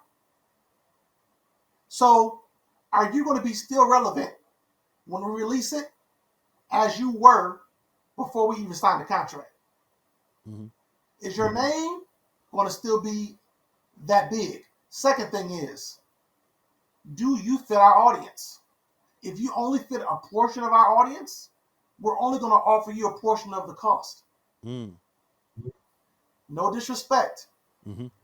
So are you going to be still relevant when we release it as you were before we even signed the contract? Is your name going to still be that big? Second thing is, do you fit our audience? If you only fit a portion of our audience, we're only going to offer you a portion of the cost. No disrespect,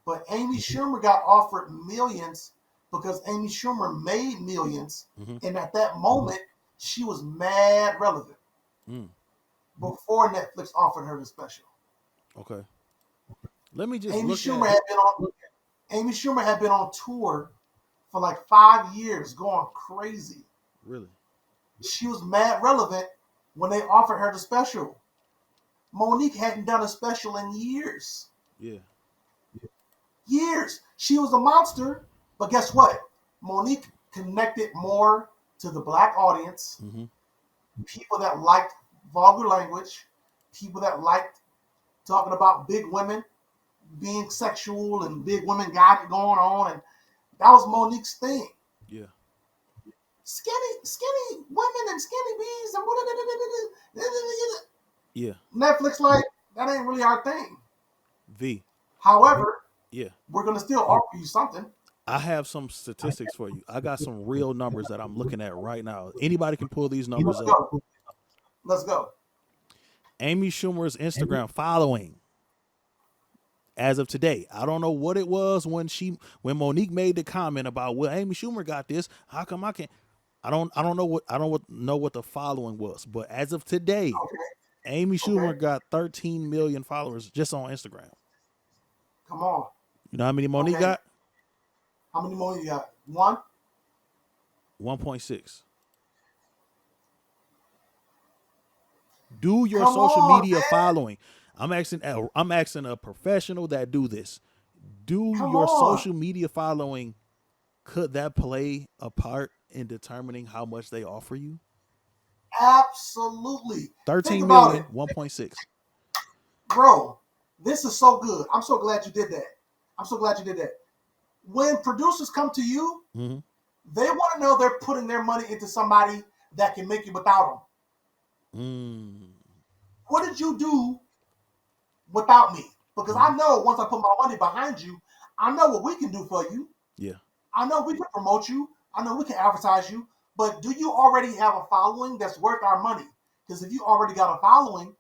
but Amy Schumer got offered millions because Amy Schumer made millions, and at that moment, she was mad relevant before Netflix offered her the special. Okay. Let me just Amy Schumer had been on tour for like 5 years, going crazy. Really? She was mad relevant when they offered her the special. Monique hadn't done a special in years. Yeah. Years. She was a monster, but guess what? Monique connected more to the black audience, people that liked vulgar language, people that liked talking about big women being sexual and big women got it going on, and that was Monique's thing. Yeah. Skinny women and skinny bees and yeah. Netflix like that ain't really our thing. V. However, yeah, we're gonna still offer you something. I have some statistics for you. I got some real numbers that I'm looking at right now. Anybody can pull these numbers up. Let's go. Amy Schumer's Instagram following as of today. I don't know what it was when Monique made the comment about, well, Amy Schumer got this. How come I can't? I don't know what the following was, but as of today, Amy Schumer got 13 million followers just on Instagram. Come on. You know how many Monique got? How many Monique you got? 1? 1.6. Do your social media following. I'm asking a professional that do this. Do your social media following, could that play a part in determining how much they offer you? Absolutely. 13 million, 1.6. Bro, this is so good. I'm so glad you did that. When producers come to you, they want to know they're putting their money into somebody that can make it without them. What did you do without me? Because I know once I put my money behind you, I know what we can do for you. Yeah. I know we can promote you. I know we can advertise you. But do you already have a following that's worth our money? Because if you already got a following,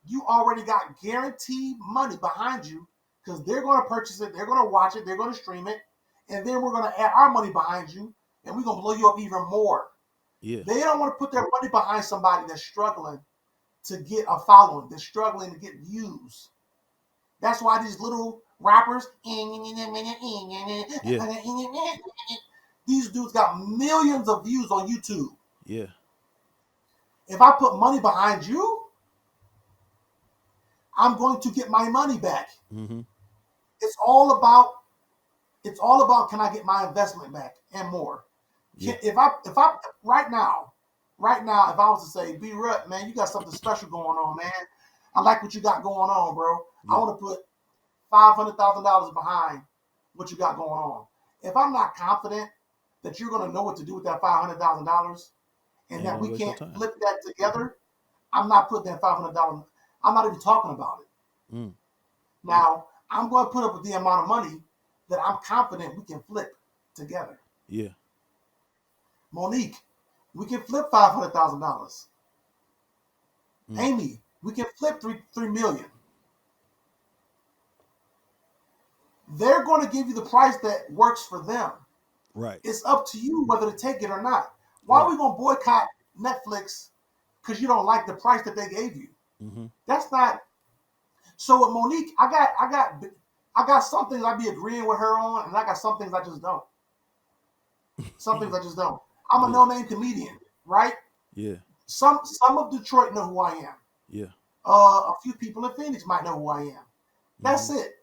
you already got guaranteed money behind you, because they're going to purchase it, they're going to watch it, they're going to stream it, and then we're going to add our money behind you, and we're going to blow you up even more. Yeah. They don't want to put their money behind somebody that's struggling to get a following, that's struggling to get views. That's why these little rappers, these dudes got millions of views on YouTube. Yeah. If I put money behind you, I'm going to get my money back. It's all about can I get my investment back and more. Yeah. If I right now, if I was to say, B.Rut, man, you got something special going on, man. I like what you got going on, bro. Yeah. I want to put $500,000 behind what you got going on. If I'm not confident that you're gonna know what to do with that $500,000, and Ain't that gonna we waste your can't time. flip that together, I'm not putting that $500. I'm not even talking about it. Mm. Now, I'm going to put up with the amount of money that I'm confident we can flip together. Yeah. Monique, we can flip $500,000. Mm. Amy, we can flip $3 million. They're going to give you the price that works for them. Right. It's up to you whether to take it or not. Why are Right. we going to boycott Netflix because you don't like the price that they gave you? Mm-hmm. That's not. So with Monique, I got some things I be agreeing with her on, and I got some things I just don't. Some things I just don't. I'm a Yeah. no-name comedian, right? Yeah. Some of Detroit know who I am. Yeah. A few people in Phoenix might know who I am. That's it.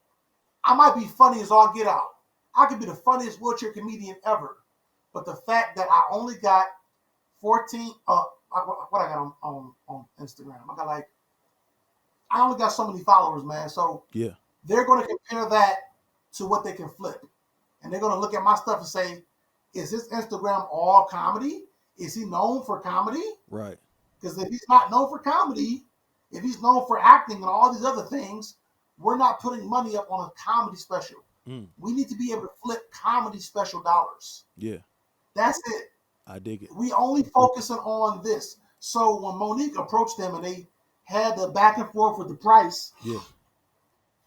I might be funny as all get out. I could be the funniest wheelchair comedian ever. But the fact that I only got 14, what I got on Instagram? I only got so many followers, man. So Yeah. they're going to compare that to what they can flip. And they're going to look at my stuff and say, is his Instagram all comedy? Is he known for comedy? Right. Because if he's not known for comedy, if he's known for acting and all these other things, we're not putting money up on a comedy special. Mm. We need to be able to flip comedy special dollars. Yeah. That's it. I dig it. We only focusing on this. So when Monique approached them and they had the back and forth with the price, Yeah.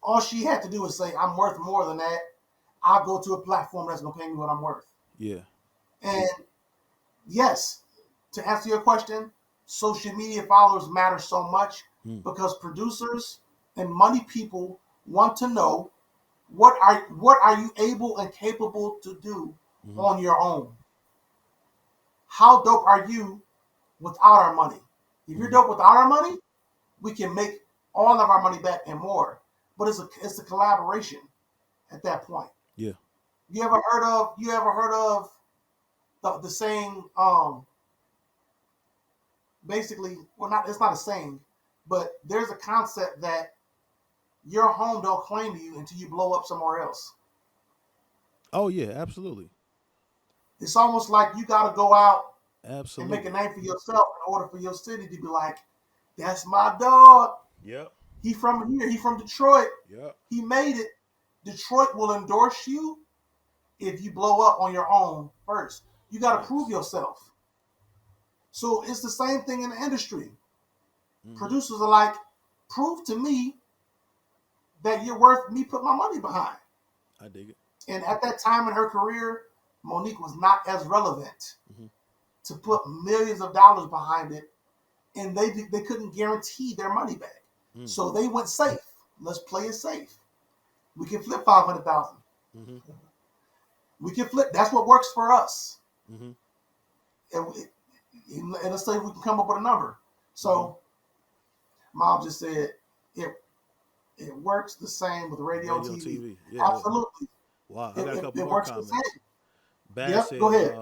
all she had to do was say, I'm worth more than that. I'll go to a platform that's going to pay me what I'm worth. Yeah. And yes, to answer your question, social media followers matter so much because producers and money people want to know what are you able and capable to do on your own. How dope are you without our money? If you're dope without our money, we can make all of our money back and more. But it's a collaboration at that point. Yeah. You ever heard of the saying, basically, well, it's not a saying, but there's a concept that your home don't claim you until you blow up somewhere else. Oh yeah, absolutely. It's almost like you got to go out and make a Absolutely. name for yourself in order for your city to be like, that's my dog. Yep. He from here. He from Detroit. Yep. He made it. Detroit will endorse you if you blow up on your own first. You got to prove yourself. So it's the same thing in the industry. Producers are like, prove to me that you're worth me put my money behind. I dig it. And at that time in her career, Monique was not as relevant to put millions of dollars behind it, and they couldn't guarantee their money back. So they went safe. Let's play it safe. We can flip 500,000. We can flip. That's what works for us. And let's say we can come up with a number. So Mom just said it works the same with radio and TV. Yeah, Absolutely. Wow, I got a couple It more works comments. the same. Bass said, go ahead.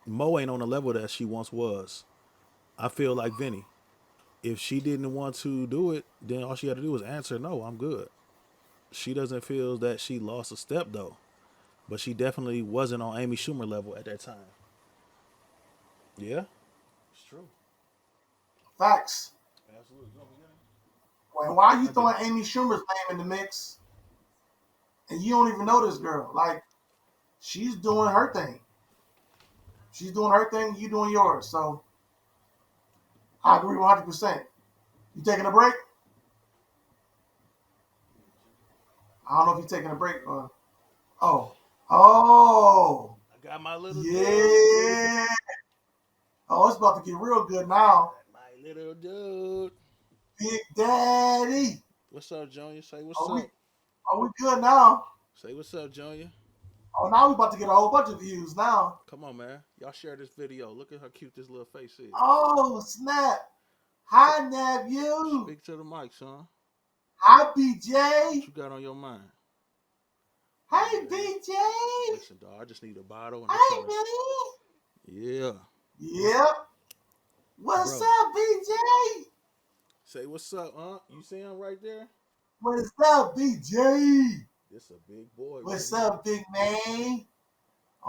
Mo ain't on the level that she once was. I feel like Vinny. If she didn't want to do it, then all she had to do was answer, no, I'm good. She doesn't feel that she lost a step, though. But she definitely wasn't on Amy Schumer level at that time. Yeah, it's true. Facts. Absolutely. Well, why are you throwing Amy Schumer's name in the mix? And you don't even know this girl. Like, she's doing her thing. She's doing her thing, you doing yours. So, I agree 100%. You taking a break? I don't know if you're taking a break or... Oh. I got my little Yeah. dude. Oh, it's about to get real good now. My little dude. Big Daddy. What's up, Junior? Say what's up. Are we good now? Say what's up, Junior. Oh, now we about to get a whole bunch of views now. Come on, man. Y'all share this video. Look at how cute this little face is. Oh, snap. Hi, nephew. Speak to the mic, son. Hi, BJ. What you got on your mind? Hey, BJ. Listen, dog, I just need a bottle. And Hey, buddy. Yeah. Yep. What's up, BJ? Say what's up, huh? You see him right there? What's up, BJ? This a big boy. What's up, big man?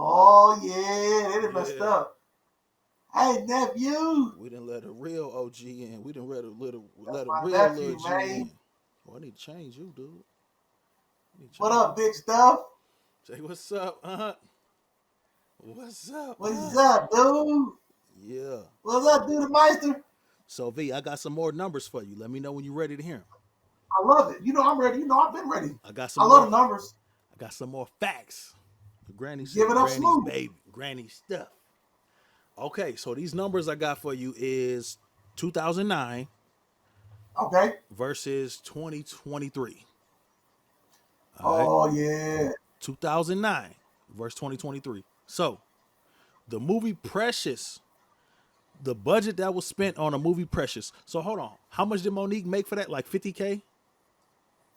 Oh yeah, they done messed Yeah. up. Hey nephew, We didn't let a real OG in. We didn't that's let a my real little nephew, G man. in. Oh, I need to change you, dude. I need to What change up, you. big stuff? Say what's up, What's up, What's up, dude? Yeah. What's up, dude, Meister? So V, I got some more numbers for you. Let me know when you're ready to hear them. I love it. You know I'm ready. You know I've been ready. I got I some love more. the numbers. I got some more facts. Granny Give said, it up "Granny's smooth. baby, Granny stuff." Okay, so these numbers I got for you is 2009 Okay. versus 2023. All right, Oh yeah. 2009 versus 2023. So the movie Precious, the budget that was spent on a movie Precious. So hold on, how much did Monique make for that? Like 50K.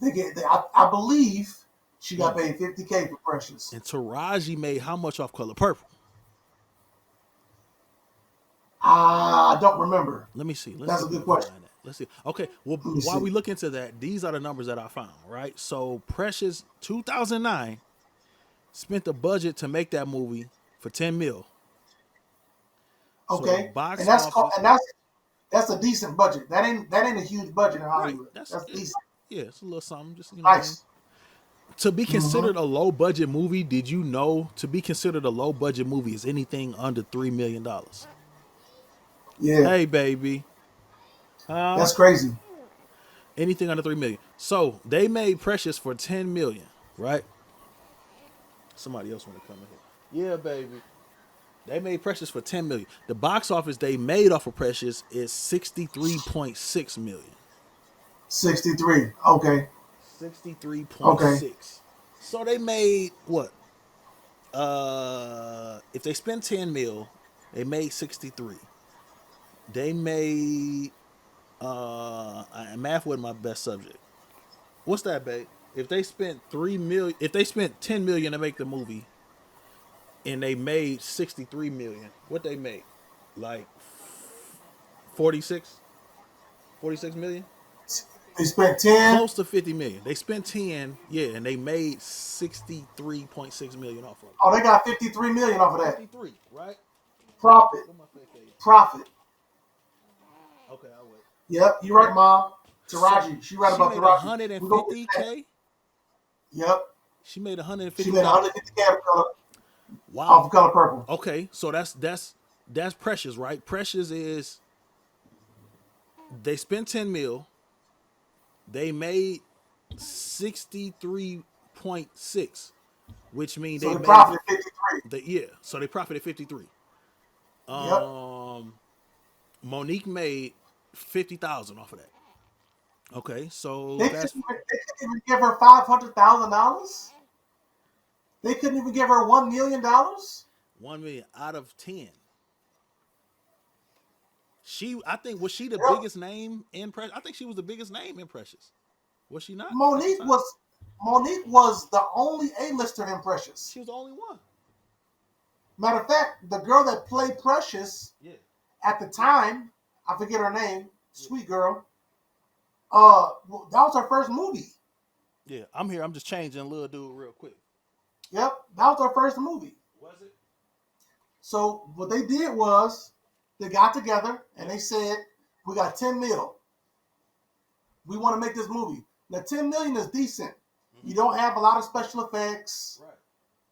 I believe she got paid 50K for Precious. And Taraji made how much off Color Purple? I don't remember. Let me see. Let's see That's a if we good can question. find that. Let's see. Okay. Well, Let me while see. we look into that, these are the numbers that I found, right? So Precious 2009 spent the budget to make that movie for 10 mil. So the Okay. box And that's office, that's a decent budget. That ain't a huge budget in right? Hollywood. That's decent. Yeah, it's a little something. Just you know what I mean. Nice. To be Mm-hmm. considered a low budget movie, did you know to be considered a low budget movie is anything under $3 million? Yeah. Hey, baby, huh? That's crazy. Anything under 3 million. So they made Precious for 10 million, right? Somebody else want to come in here. Yeah, baby. They made Precious for 10 million. The box office they made off of Precious is 63.6 million. 63. Okay. Okay. 63.6. So they made what? If they spend 10 mil, they made 63. They made math wasn't my best subject. What's that, babe? If they spent 3 million, if they spent 10 million to make the movie and they made 63 million, what they make? Like 46? 46 million? They spent 10. Close to 50 million. They spent 10, yeah, and they made 63.6 million off of it. Oh, they got 53 million off of that. 53, right? Profit. What my fake at? Profit. Okay, I'll wait. Yep, you're right, Mom. So Taraji. She right she about made Taraji. We go with that. 150K. Yep. She made She made 150,000. 150K off Wow. of Color Purple. Okay, so that's Precious, right? Precious is they spent 10 mil, they made 63.6, which means So they the made profit is 53. so they profited 53. Yep. Monique made 50,000 off of that. Okay, so They fast couldn't even give her $500,000. They couldn't even give her $1 million. 1 million out of 10. I think was she the Yep. biggest name in Precious? I think she was the biggest name in Precious. Was she not at the Monique time? was Monique was the only A-lister in Precious. She was the only one. Matter of fact, the girl that played Precious Yeah. at the time, I forget her name, sweet girl. That was her first movie. Yeah, I'm here. I'm just changing little dude real quick. Yep, that was her first movie. Was it? So what they did was they got together and they said, "We got 10 mil. We want to make this movie." Now 10 million is decent. Mm-hmm. You don't have a lot of special effects. Right.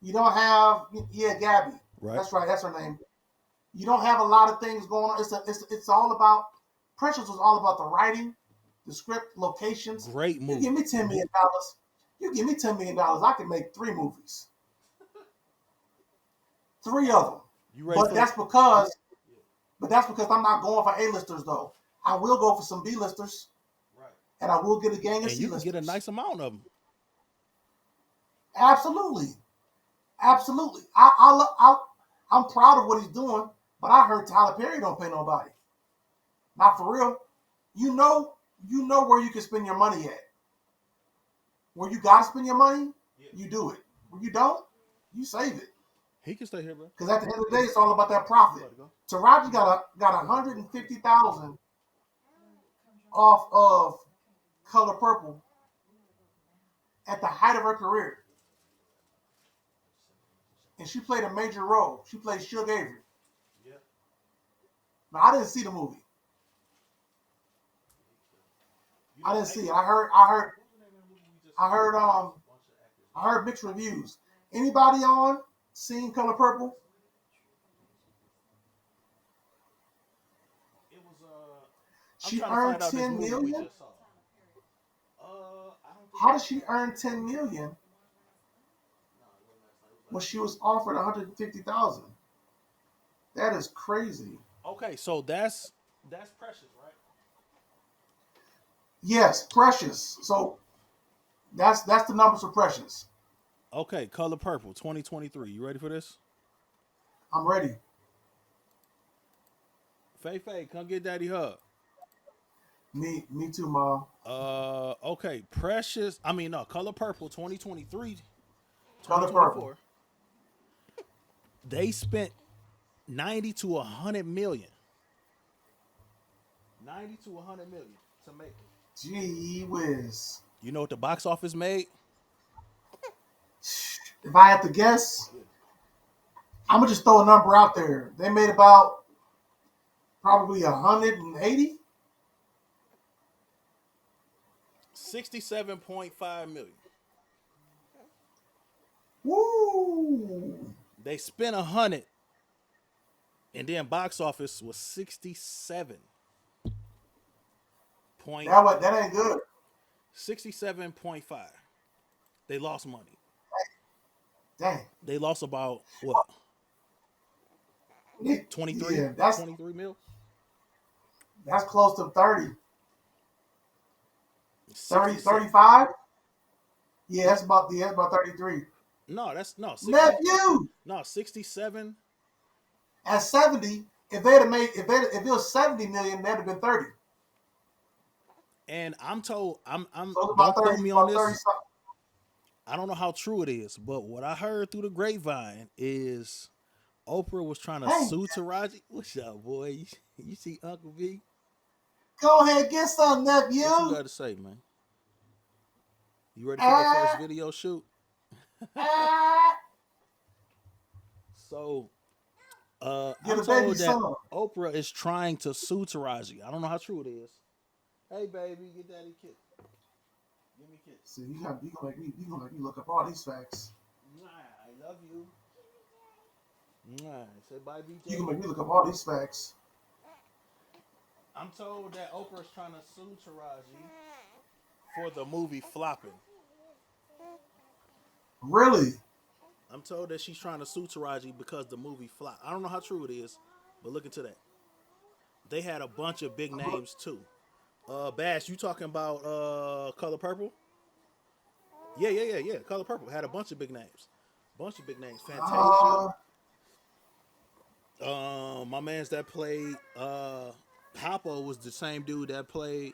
You don't have Gabby. Right. That's right. That's her name. You don't have a lot of things going on. It's all about Precious was all about the writing, the script, locations. Great movie. You give me $10 million. You give me $10 million. I can make 3 movies. 3 of them. You ready But for that's because I'm not going for A-listers though. I will go for some B-listers. Right. And I will get a gang of And you C-listers. can get a nice amount of them. Absolutely. Absolutely. I'm proud of what he's doing, but I heard Tyler Perry don't pay nobody. Not for real. You know where you can spend your money at. Where you gotta spend your money, you do it. Where you don't, you save it. He can stay here, bro. Because at the end of the day, it's all about that profit. Taraji got 150,000 off of Color Purple at the height of her career. and she played a major role. She played Suge Avery. Yeah. Now, I didn't see the movie. You I know, didn't see it. I heard mixed reviews. Anybody on seen Color Purple? it was I'm She trying to earned find out this 10 movie we million. just saw. I don't think How did she earn 10 million when she was offered 150,000? That is crazy. Okay, so that's Precious, right? Yes, Precious. So that's the numbers for Precious. Okay, Color Purple 2023. You ready for this? I'm ready. Faye, come get Daddy Hug. Me too, Mom. Okay, Precious. I mean, no, Color Purple 2023, Color Purple. 2024. They spent 90 to 100 million. 90 to 100 million to make it. Gee whiz. You know what the box office made? If I had to guess, I'm gonna just throw a number out there. They made about probably 180. 67.5 million. Woo! They spent 100, and then box office was 67. That ain't good. 67.5. They lost money. Dang. They lost about what? 23? Yeah, 23 mil? that's close to 30. 30, 67. 35? Yeah, that's about 33. No, that's no 60, Nephew! no 67. At 70, if it was 70 million, that'd have been 30. And I'm told I'm So it's don't about 30, quote me on about 30 this. something. I don't know how true it is, but what I heard through the grapevine is Oprah was trying to Hey, sue Taraji. What's up, boy? You see Uncle V? go ahead, get some, nephew. What you got to say, man? You ready for the first Ah, video shoot? ah. So, Get I'm a baby told that son. Oprah is trying to sue Taraji. I don't know how true it is. Hey, baby, get daddy a kiss. Give me a kiss. See, you gonna make me look up all these facts. I love you. Say bye, BJ. You gonna make me look up all these facts. I'm told that Oprah is trying to sue Taraji for the movie flopping. Really? I'm told that she's trying to sue Taraji because the movie flopped. I don't know how true it is, but look into that. They had a bunch of big names too. Bash, you talking about Color Purple? Yeah. Color Purple had a bunch of big names. Fantasia. My man's that played Papa was the same dude that played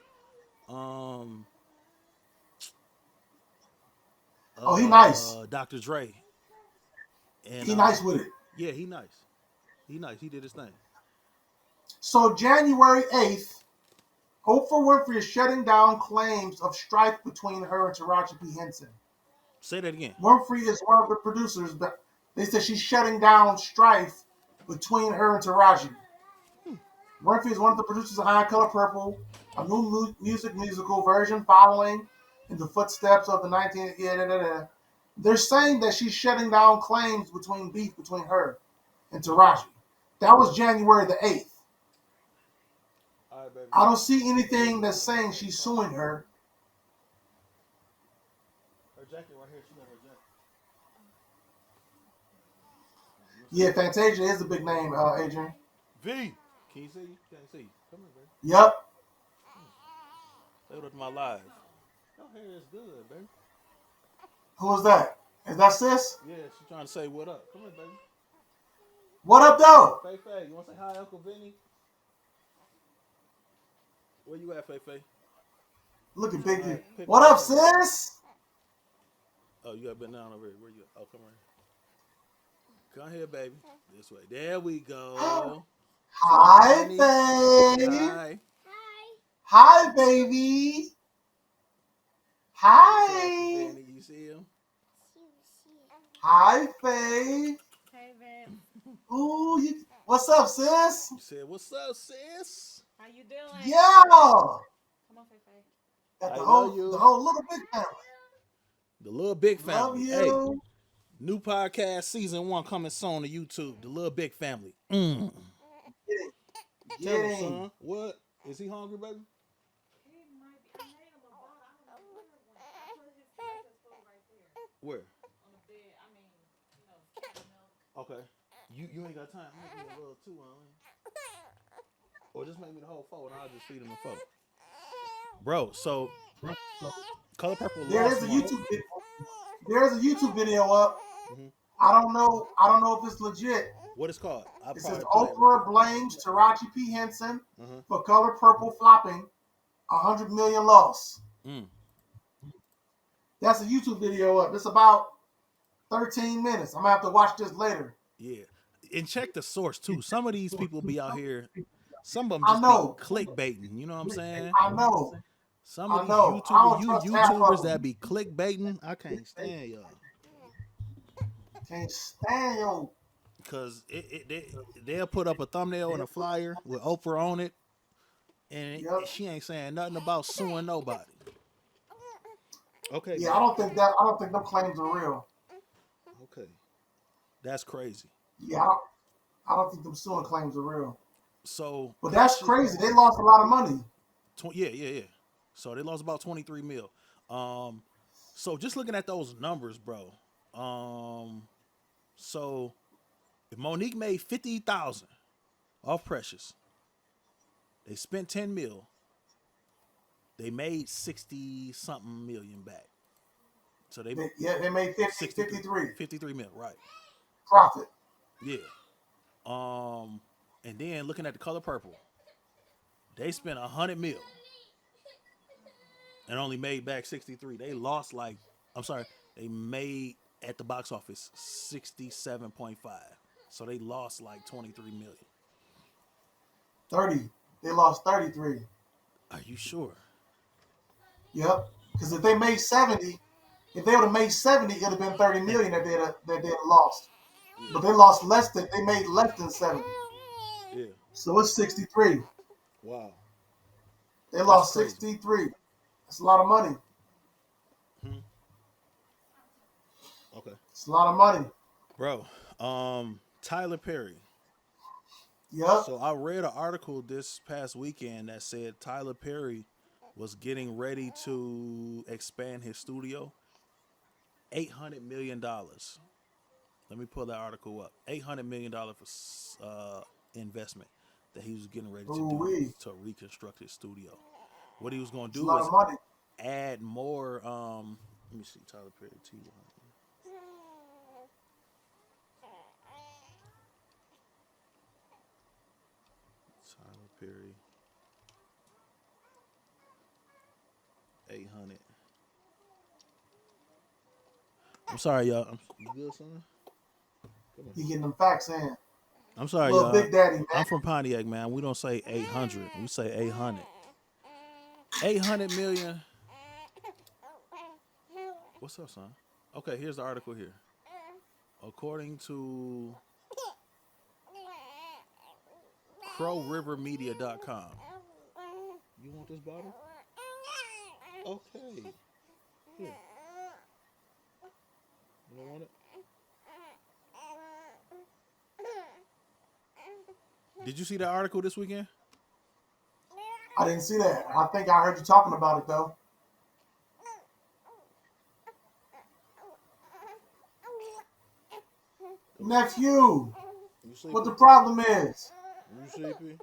he nice. Dr. Dre. And He nice with it. Yeah, he nice. He did his thing. So January 8th, Oprah Winfrey is shutting down claims of strife between her and Taraji P. Henson. Say that again. Winfrey is one of the producers, but they said she's shutting down strife between her and Taraji. Winfrey is one of the producers of High Color Purple, a new musical version following in the footsteps of the 19... They're saying that she's shutting down claims between her and Taraji. That was January the 8th. All right, baby. I don't see anything that's saying she's suing her. Her jacket right here. She got her jacket. Yeah, Fantasia is a big name, Adrian. V. Can you see? Can't see. Come here, baby. Yep. Say what to my live. Your hair is good, baby. Who is that? Is that sis? Yeah, she's trying to say what up. Come here, baby. What up, though? Faye, you want to say hi, Uncle Vinny? Where you at, Faye? Look at Big. Right, What up, sis? Oh, you got been down over here. Where you at? Oh, come right here. Come here, baby. This way. There we go. Hi, Vinny. babe. Hi. Hi, baby. Hi. Vinny, you see him? Hi, Faye. Ooh, what's up, sis? You said, "What's up, sis?" How you doing? Yeah. Come on, Faye. Got I the love you. whole little big family. The Little Big Love Family. Hey, you. new podcast season 1 coming soon to YouTube. The Little Big Family. Tell him, Get him. son. What? Is he hungry, baby? He might be. I made him a bottle. I don't know where it went. I put his breakfast food right there Where? on the bed. I mean, milk. Okay. You ain't got time. Make me a little too, or just make me the whole 4 and I'll just feed him the 4. Bro, so Color Purple There's a YouTube video up. Mhm. I don't know if it's legit. What it's called? It says Oprah blames Taraji P. Henson Uh-huh. for Color Purple flopping, 100 million loss. That's a YouTube video up. It's about 13 minutes. I'm gonna have to watch this later. Yeah. And check the source too. Some of these people be out here, some of them I just know. be clickbaiting. You know what I'm saying? I know. Some of I these know. I don't trust half of YouTubers them. that be clickbaiting, I can't stand y'all. Can't stand yo. Because they'll put up a thumbnail and a flyer with Oprah on it, and Yep. she ain't saying nothing about suing nobody. Okay. Yeah, I don't think them claims are real. Okay. That's crazy. Yeah, I don't think them suing claims are real. So, But that's crazy. They lost a lot of money. Yeah. So they lost about 23 mil. So just looking at those numbers, bro. So if Monique made 50,000 off Precious, they spent 10 mil. They made 60 something million back. So they made 53. 53 mil, right? Profit. Yeah. And then looking at the Color Purple, they spent 100 mil and only made back 63. They lost they made at the box office 67.5. So they lost like 23 million. 30. They lost 33. Are you sure? Yep. Because if they made 70, if they would have made 70, it would have been 30 million that they had lost. But they made less than 70. Yeah. So it's 63. Wow. They lost 63. That's a lot of money. Okay. It's a lot of money. Bro, Tyler Perry. Yep. So I read an article this past weekend that said Tyler Perry was getting ready to expand his studio. $800 million. Let me pull that article up. $800 million for investment that he was getting ready to do to reconstruct his studio. What he was going to do was add more. Let me see, Tyler Perry T1. Tyler Perry 800. I'm sorry, y'all. You good, son? You getting them facts in. I'm sorry, Little y'all. Big Daddy, man. I'm from Pontiac, man. We don't say 800. We say 800. 800 million. What's up, son? Okay, here's the article here. According to crowrivermedia.com. You want this bottle? Okay. Here. You don't want it? Did you see that article this weekend? I didn't see that. I think I heard you talking about it, though. Nephew, what the problem is? You sleepy?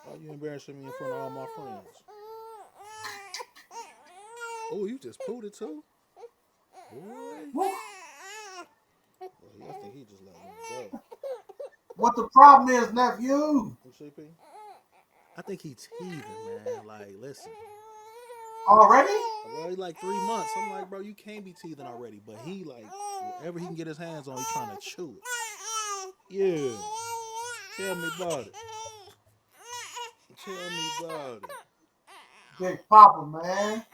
Why you embarrassing me in front of all my friends? Oh, you just pulled it too? Boy. I think he just let me go. What the problem is, nephew? You sleepy? I think he's teething, man. Like, listen. Already? Well, he's like 3 months. I'm like, bro, you can't be teething already. But he, like, whatever he can get his hands on, he's trying to chew it. Yeah. Tell me about it. Tell me about it. Big Papa, man.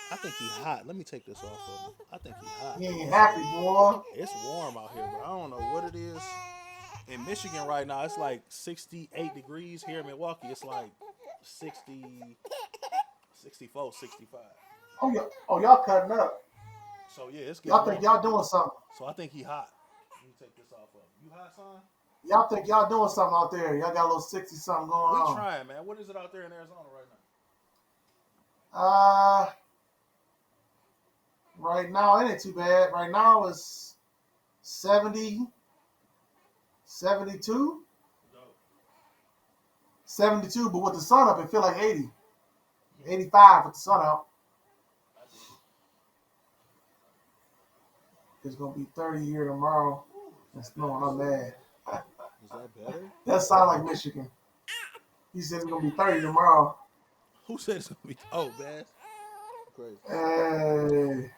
I think he hot. Let me take this off of him. I think he hot. He ain't happy, boy. It's warm out here, but I don't know what it is. In Michigan right now, it's like 68 degrees. Here in Milwaukee, it's like 60, 64, 65. Oh, y'all cutting up. So yeah, it's getting Y'all think warm. y'all doing something. So I think he hot. Let me take this off of him. You hot, son? Y'all think y'all doing something out there. Y'all got a little 60 something going We on. trying, man. What is it out there in Arizona right now? Right now it ain't too bad. Right now it's 70, 72, No. 72, but with the sun up, it feel like 80, 85 with the sun out. It's gonna be 30 here tomorrow. It's snowing. I'm mad. Is that better? That sound like Michigan. He said it's gonna be 30 tomorrow. Who said it's gonna be? Oh, man. Crazy. Hey,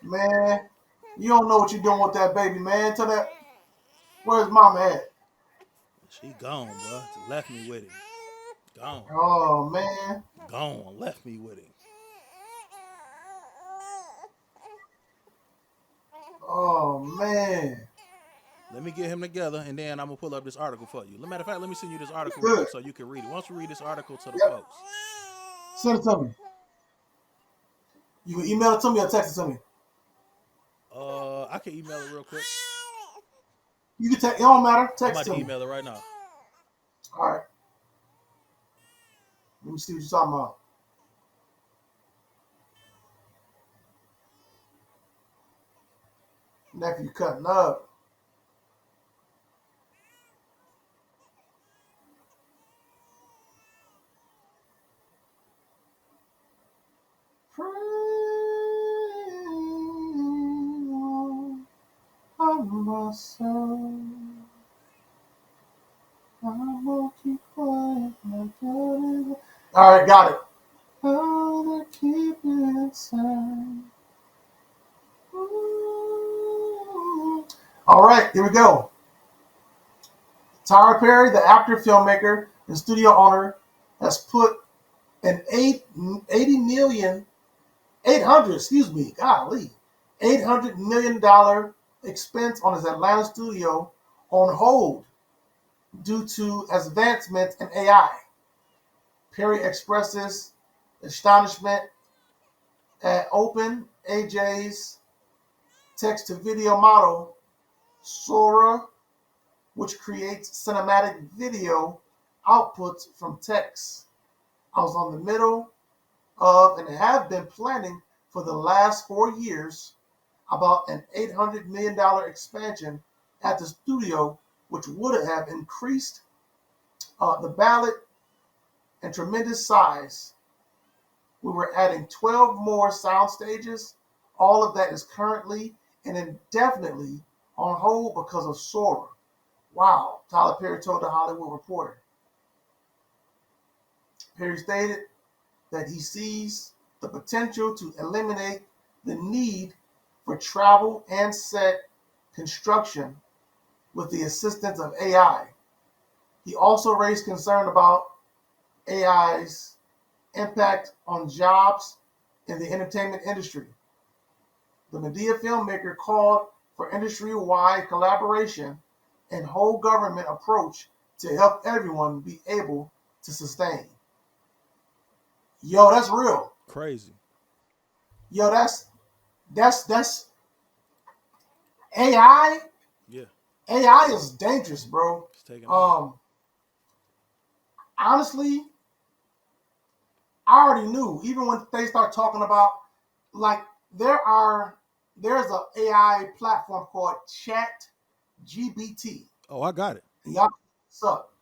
man, you don't know what you're doing with that baby, man. Tell that. Where's mama at? She gone, bro. Left me with it. Gone. Oh man. Gone. Left me with it. Oh man. Let me get him together, and then I'm gonna pull up this article for you. Matter of fact, let me send you this article real Good. quick so you can read it. Why don't you read this article to the Yep. folks? Send it to me. You can email it to me or text it to me. I can email it real quick. You can text. It don't matter. I'm Text about it to to me. email it right now. All right. Let me see what you're talking about. Nephew cutting up. I'm my son. I'm gonna keep quiet. All right, got it. I'm gonna keep it inside. All right, here we go. Tyler Perry, the actor, filmmaker, and studio owner, has put an 800 million dollar expense on his Atlanta studio on hold due to advancements in AI. Perry expresses astonishment at Open AJ's text-to-video model, Sora, which creates cinematic video outputs from text. I was on the middle of and have been planning for the last 4 years about an $800 million expansion at the studio, which would have increased the ballot and tremendous size. We were adding 12 more sound stages. All of that is currently and indefinitely on hold because of Sora. Wow, Tyler Perry told the Hollywood Reporter. Perry stated that he sees the potential to eliminate the need for travel and set construction with the assistance of AI. He also raised concern about AI's impact on jobs in the entertainment industry. The media filmmaker called for industry-wide collaboration and whole government approach to help everyone be able to sustain. Yo, that's real. Crazy. Yo, that's AI. Yeah. AI is dangerous, bro. It's taking over. Honestly, I already knew. Even when they start talking about, like, there's a AI platform called Chat GBT. Oh, I got it. And y'all suck.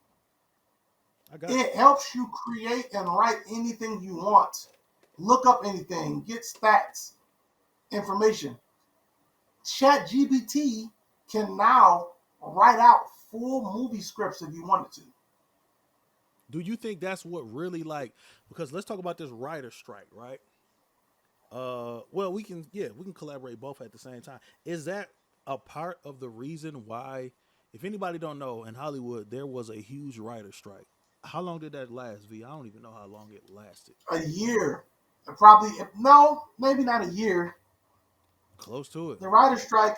I got it. It helps you create and write anything you want. Look up anything, get stats, information. Chat GBT can now write out full movie scripts if you wanted to. Do you think that's what really like? Because let's talk about this writer strike, right? Well, we can collaborate both at the same time. Is that a part of the reason why? If anybody don't know, in Hollywood there was a huge writer strike. How long did that last, V? I don't even know how long it lasted. A year. Probably no, maybe not a year. Close to it. The writer's strike,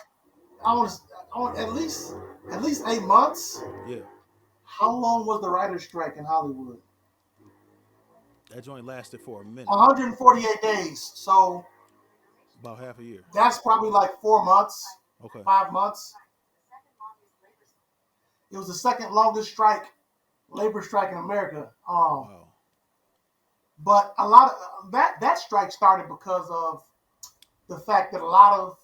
I want at least 8 months. Yeah. How long was the writer's strike in Hollywood? That joint lasted for a minute. 148 days. So About half a year. that's probably like 4 months, Okay. 5 months. It was the second longest labor strike in America. Wow. But a lot of that strike started because of the fact that a lot of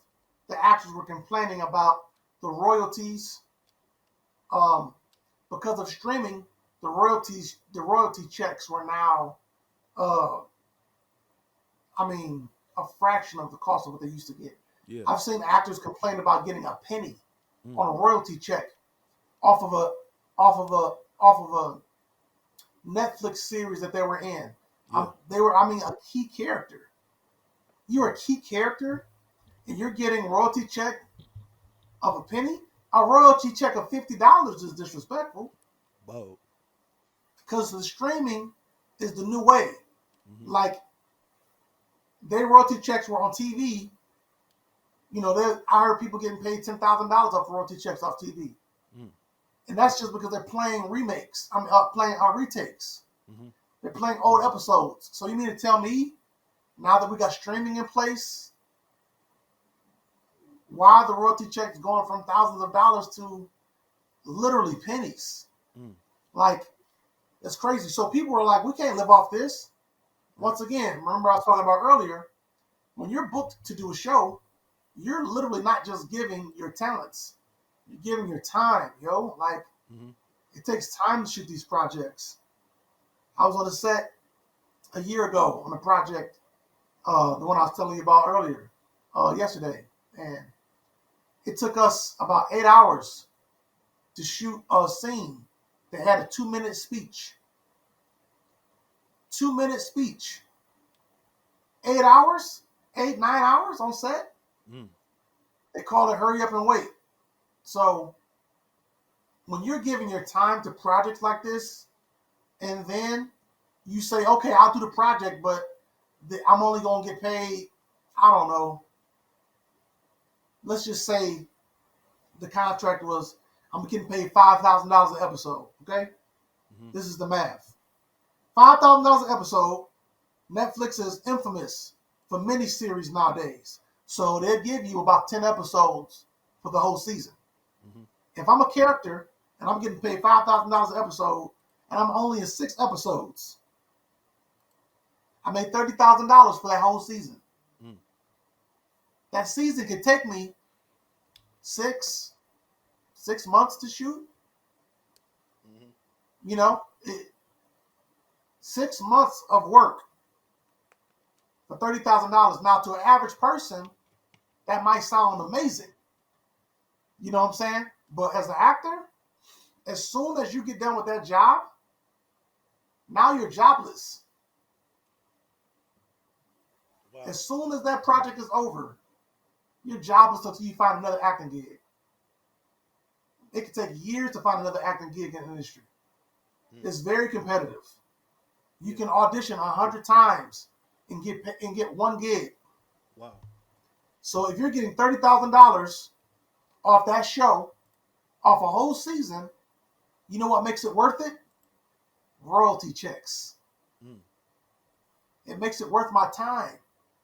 the actors were complaining about the royalties. Because of streaming, the royalty checks were now, uh, a fraction of the cost of what they used to get. Yeah. I've seen actors complain about getting a penny on a royalty check off of a Netflix series that they were in. Yeah. They were a key character. You're a key character, and you're getting royalty check of a penny. A royalty check of $50 is disrespectful. Whoa. Because the streaming is the new way. Mm-hmm. Like, their royalty checks were on TV. I heard people getting paid $10,000 off royalty checks off TV. Mm. And that's just because they're playing remakes. Playing retakes. Mm-hmm. They're playing old episodes. So you mean to tell me, now that we got streaming in place, why are the royalty checks going from thousands of dollars to literally pennies? Mm. Like, it's crazy. So people were like, we can't live off this. Once again, remember I was talking about earlier, when you're booked to do a show, you're literally not just giving your talents. You're giving your time, yo. Like, It takes time to shoot these projects. I was on the set a year ago on a project, the one I was telling you about earlier, yesterday. And it took us about 8 hours to shoot a scene that had a 2-minute speech. 2-minute speech. 8 hours? 8, 9 hours on set? Mm. They call it hurry up and wait. So when you're giving your time to projects like this, and then you say, okay, I'll do the project, but I'm only going to get paid, I don't know. Let's just say the contract was, I'm getting paid $5,000 an episode, okay? This is the math. $5,000 an episode. Netflix is infamous for miniseries nowadays. So they'll give you about 10 episodes for the whole season. If I'm a character and I'm getting paid $5,000 an episode and I'm only in 6 episodes, I made $30,000 for that whole season. That season could take me 6 months to shoot. 6 months of work for $30,000. Now, to an average person, that might sound amazing. You know what I'm saying? But as an actor, as soon as you get done with that job, now you're jobless. Wow. As soon as that project is over, you're jobless until you find another acting gig. It could take years to find another acting gig in the industry. It's very competitive. You can audition 100 times and get one gig. Wow. So if you're getting $30,000 off that show, off a whole season, you know what makes it worth it? Royalty checks. It makes it worth my time.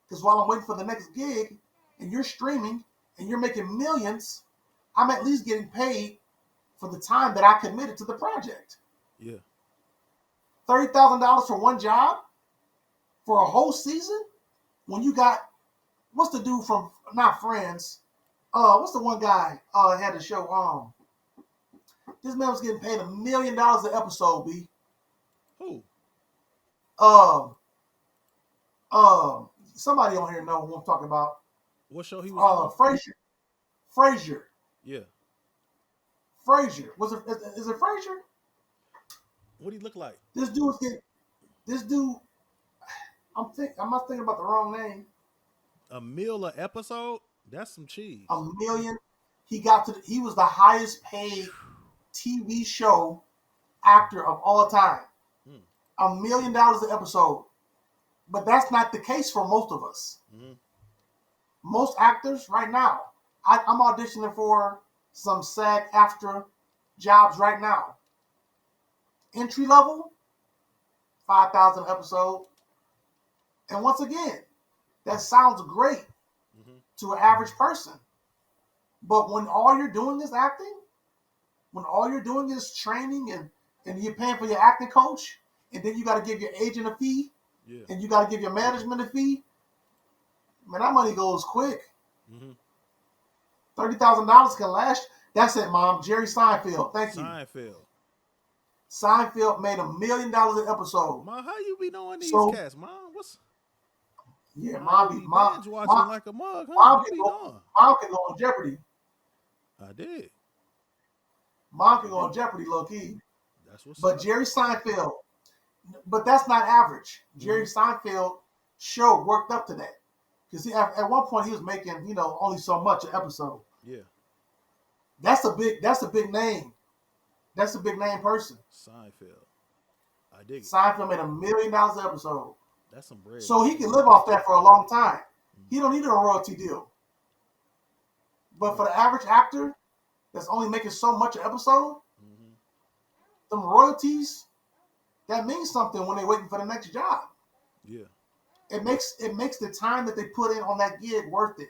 Because while I'm waiting for the next gig, and you're streaming, and you're making millions, I'm at least getting paid for the time that I committed to the project. Yeah. $30,000 for one job for a whole season? When you got, what's the dude from, not Friends, what's the one guy had the show, this man was getting paid $1 million an episode, B. Who? Somebody on here know who I'm talking about. What show he was on? Frasier. Yeah. Frasier. Is it Frasier? What did he look like? This dude, I'm not thinking about the wrong name. $1 million an episode? That's some cheese. $1 million. He was the highest paid TV show actor of all time. $1 million an episode. But that's not the case for most of us. Mm-hmm. Most actors right now, I'm auditioning for some SAG-AFTRA jobs right now. Entry level, 5,000 episode. And once again, that sounds great to an average person. But when all you're doing is acting, when all you're doing is training and you're paying for your acting coach, and then you got to give your agent a fee, and you got to give your management a fee, man, that money goes quick. Mm-hmm. $30,000 can last. That's it, Mom. Jerry Seinfeld. Thank you. Seinfeld made $1 million an episode. Mom, how you be knowing these cats, Mom? What's Mom binge watching like a mug, huh? Mom can go on Jeopardy. I did. Mom can go on Jeopardy, low key. That's what's But up. Jerry Seinfeld, but that's not average. Jerry Seinfeld show worked up to that. Because at one point he was making, only so much an episode. Yeah. That's a big name. That's a big name person. Seinfeld. I dig it. Seinfeld made $1 million an episode. That's some bread. So he can live off that for a long time. He don't need a royalty deal. But for the average actor that's only making so much an episode, them royalties, that means something when they're waiting for the next job. Yeah. It makes the time that they put in on that gig worth it.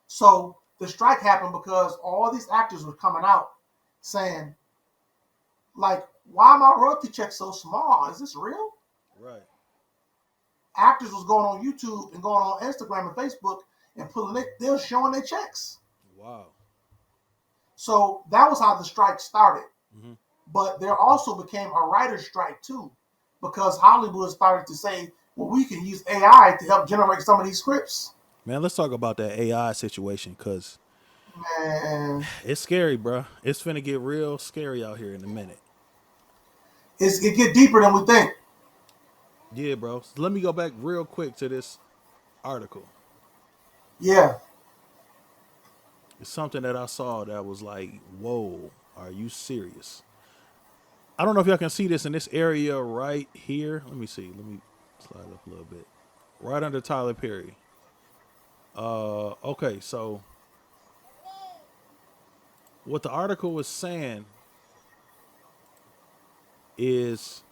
So the strike happened because all these actors were coming out saying, like, why are my royalty checks so small? Is this real? Right. Actors was going on YouTube and going on Instagram and Facebook and they're showing their checks. Wow. So that was how the strike started. Mm-hmm. But there also became a writer's strike too, because Hollywood started to say, well, we can use AI to help generate some of these scripts. Man, let's talk about that AI situation, because it's scary, bro. It's finna get real scary out here in a minute. It get deeper than we think. Yeah, bro. So let me go back real quick to this article. Yeah. It's something that I saw that was like, whoa, are you serious? I don't know if y'all can see this in this area right here. Let me see. Let me slide up a little bit. Right under Tyler Perry. Okay, so what the article was saying is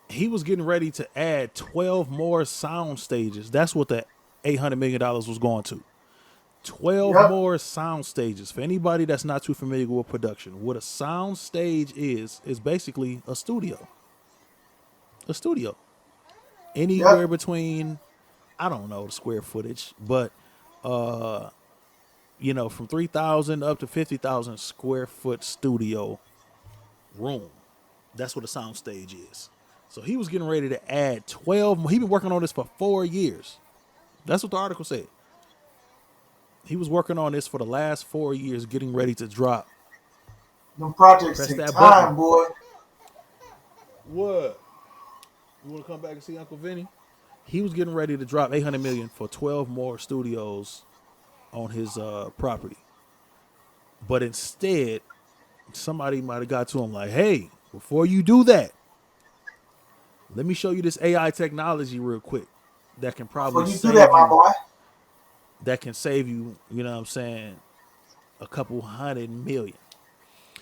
he was getting ready to add 12 more sound stages. That's what the $800 million was going to. 12 more sound stages. For anybody that's not too familiar with production, what a sound stage is basically a studio. A studio. Anywhere between, I don't know the square footage, but from 3,000 up to 50,000 square foot studio room. That's what a sound stage is. So he was getting ready to add 12. He been working on this for 4 years. That's what the article said. He was working on this for the last 4 years, getting ready to drop. Them projects take time, boy. What? You want to come back and see Uncle Vinny? He was getting ready to drop $800 million for 12 more studios on his property. But instead, somebody might have got to him like, hey, before you do that, let me show you this AI technology real quick that can probably save you. My boy. That can save you, you know what I'm saying, a couple $100 million.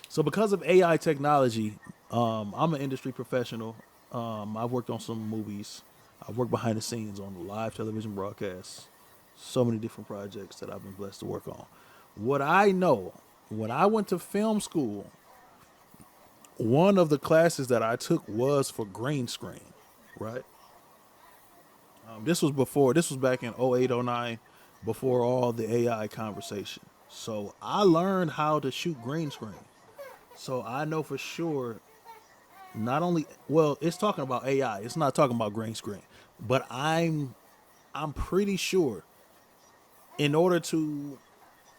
So because of AI technology, I'm an industry professional. I've worked on some movies. I've worked behind the scenes on live television broadcasts. So many different projects that I've been blessed to work on. What I know, when I went to film school, one of the classes that I took was for green screen, right? This was back in 08, 09, before all the AI conversation. So I learned how to shoot green screen. So I know for sure, it's talking about AI. It's not talking about green screen. But I'm pretty sure in order to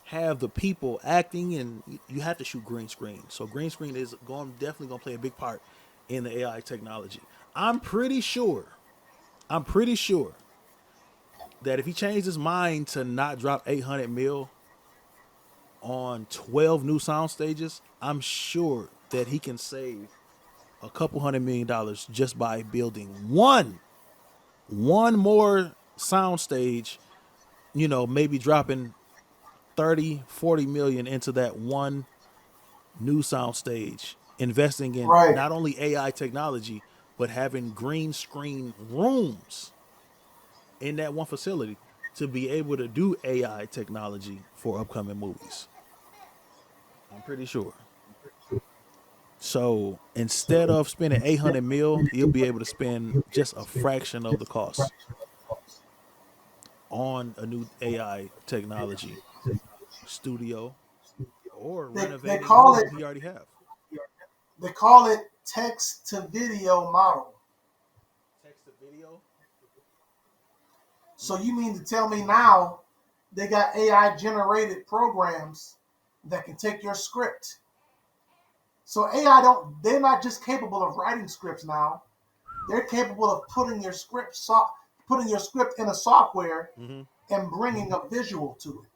have the people acting, and you have to shoot green screen. So green screen is definitely going to play a big part in the AI technology. I'm pretty sure that if he changed his mind to not drop 800 mil on 12 new sound stages, I'm sure that he can save a couple $100 million just by building one more soundstage, maybe dropping 30-40 million into that one new soundstage, investing in Right. not only AI technology, but having green screen rooms in that one facility to be able to do AI technology for upcoming movies. I'm pretty sure. So instead of spending 800 mil, he'll be able to spend just a fraction of the cost on a new AI technology studio or They renovating call it one he already have. text to video model. Text to video. So you mean to tell me now they got AI generated programs that can take your script. So they're not just capable of writing scripts now. They're capable of putting your script in a software Mm-hmm. and bringing a visual to it.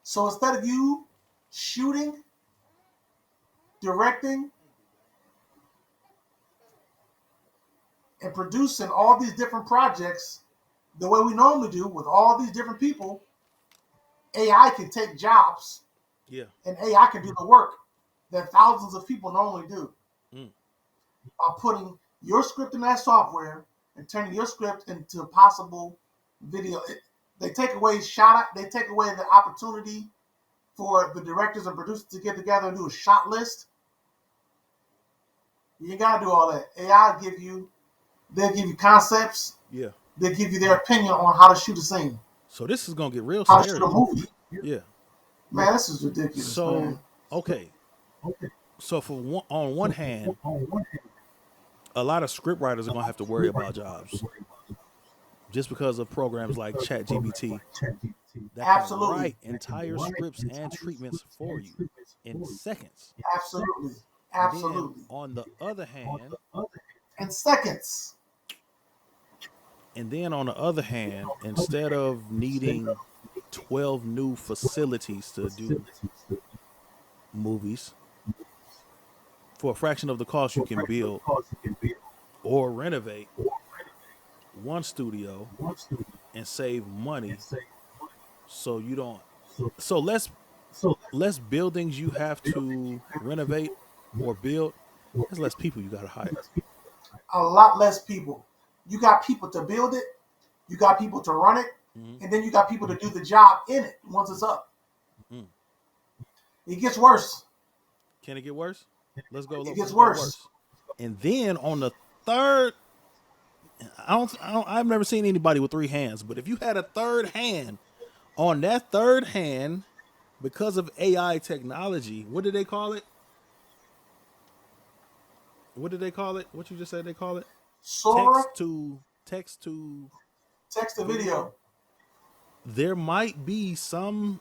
So instead of you shooting, directing, and producing all these different projects the way we normally do with all these different people, AI can take jobs Yeah. and AI can do the work that thousands of people normally do Mm. by putting your script in that software and turning your script into a possible video. They take away the opportunity for the directors and producers to get together and do a shot list. You ain't gotta do all that. They'll give you concepts, Yeah. they'll give you their opinion on how to shoot a scene, So this is gonna get real how to shoot scary. a movie. Yeah. Man, this is ridiculous, So man. okay. So on one hand, a lot of script writers are gonna have to worry about jobs just because of programs like ChatGPT that can Absolutely. write entire scripts and treatments for you in seconds. Absolutely. And then Absolutely. on the other hand, In seconds. instead of needing 12 new facilities to do movies, for a fraction of the cost, you can build or renovate one studio and save money. So you don't. So less buildings you have to renovate or build. There's less people you gotta hire. A lot less people. You got people to build it, you got people to run it, Mm-hmm. and then you got people to do the job in it once it's up. Mm. It gets worse. Can it get worse? Let's go. It Let's gets go worse. worse. And then on the third, I've never seen anybody with three hands. But if you had a third hand, on that third hand, because of AI technology, what did they call it? What did they call it? What you just said they call it? Sora, Text to text to video. video. There might be some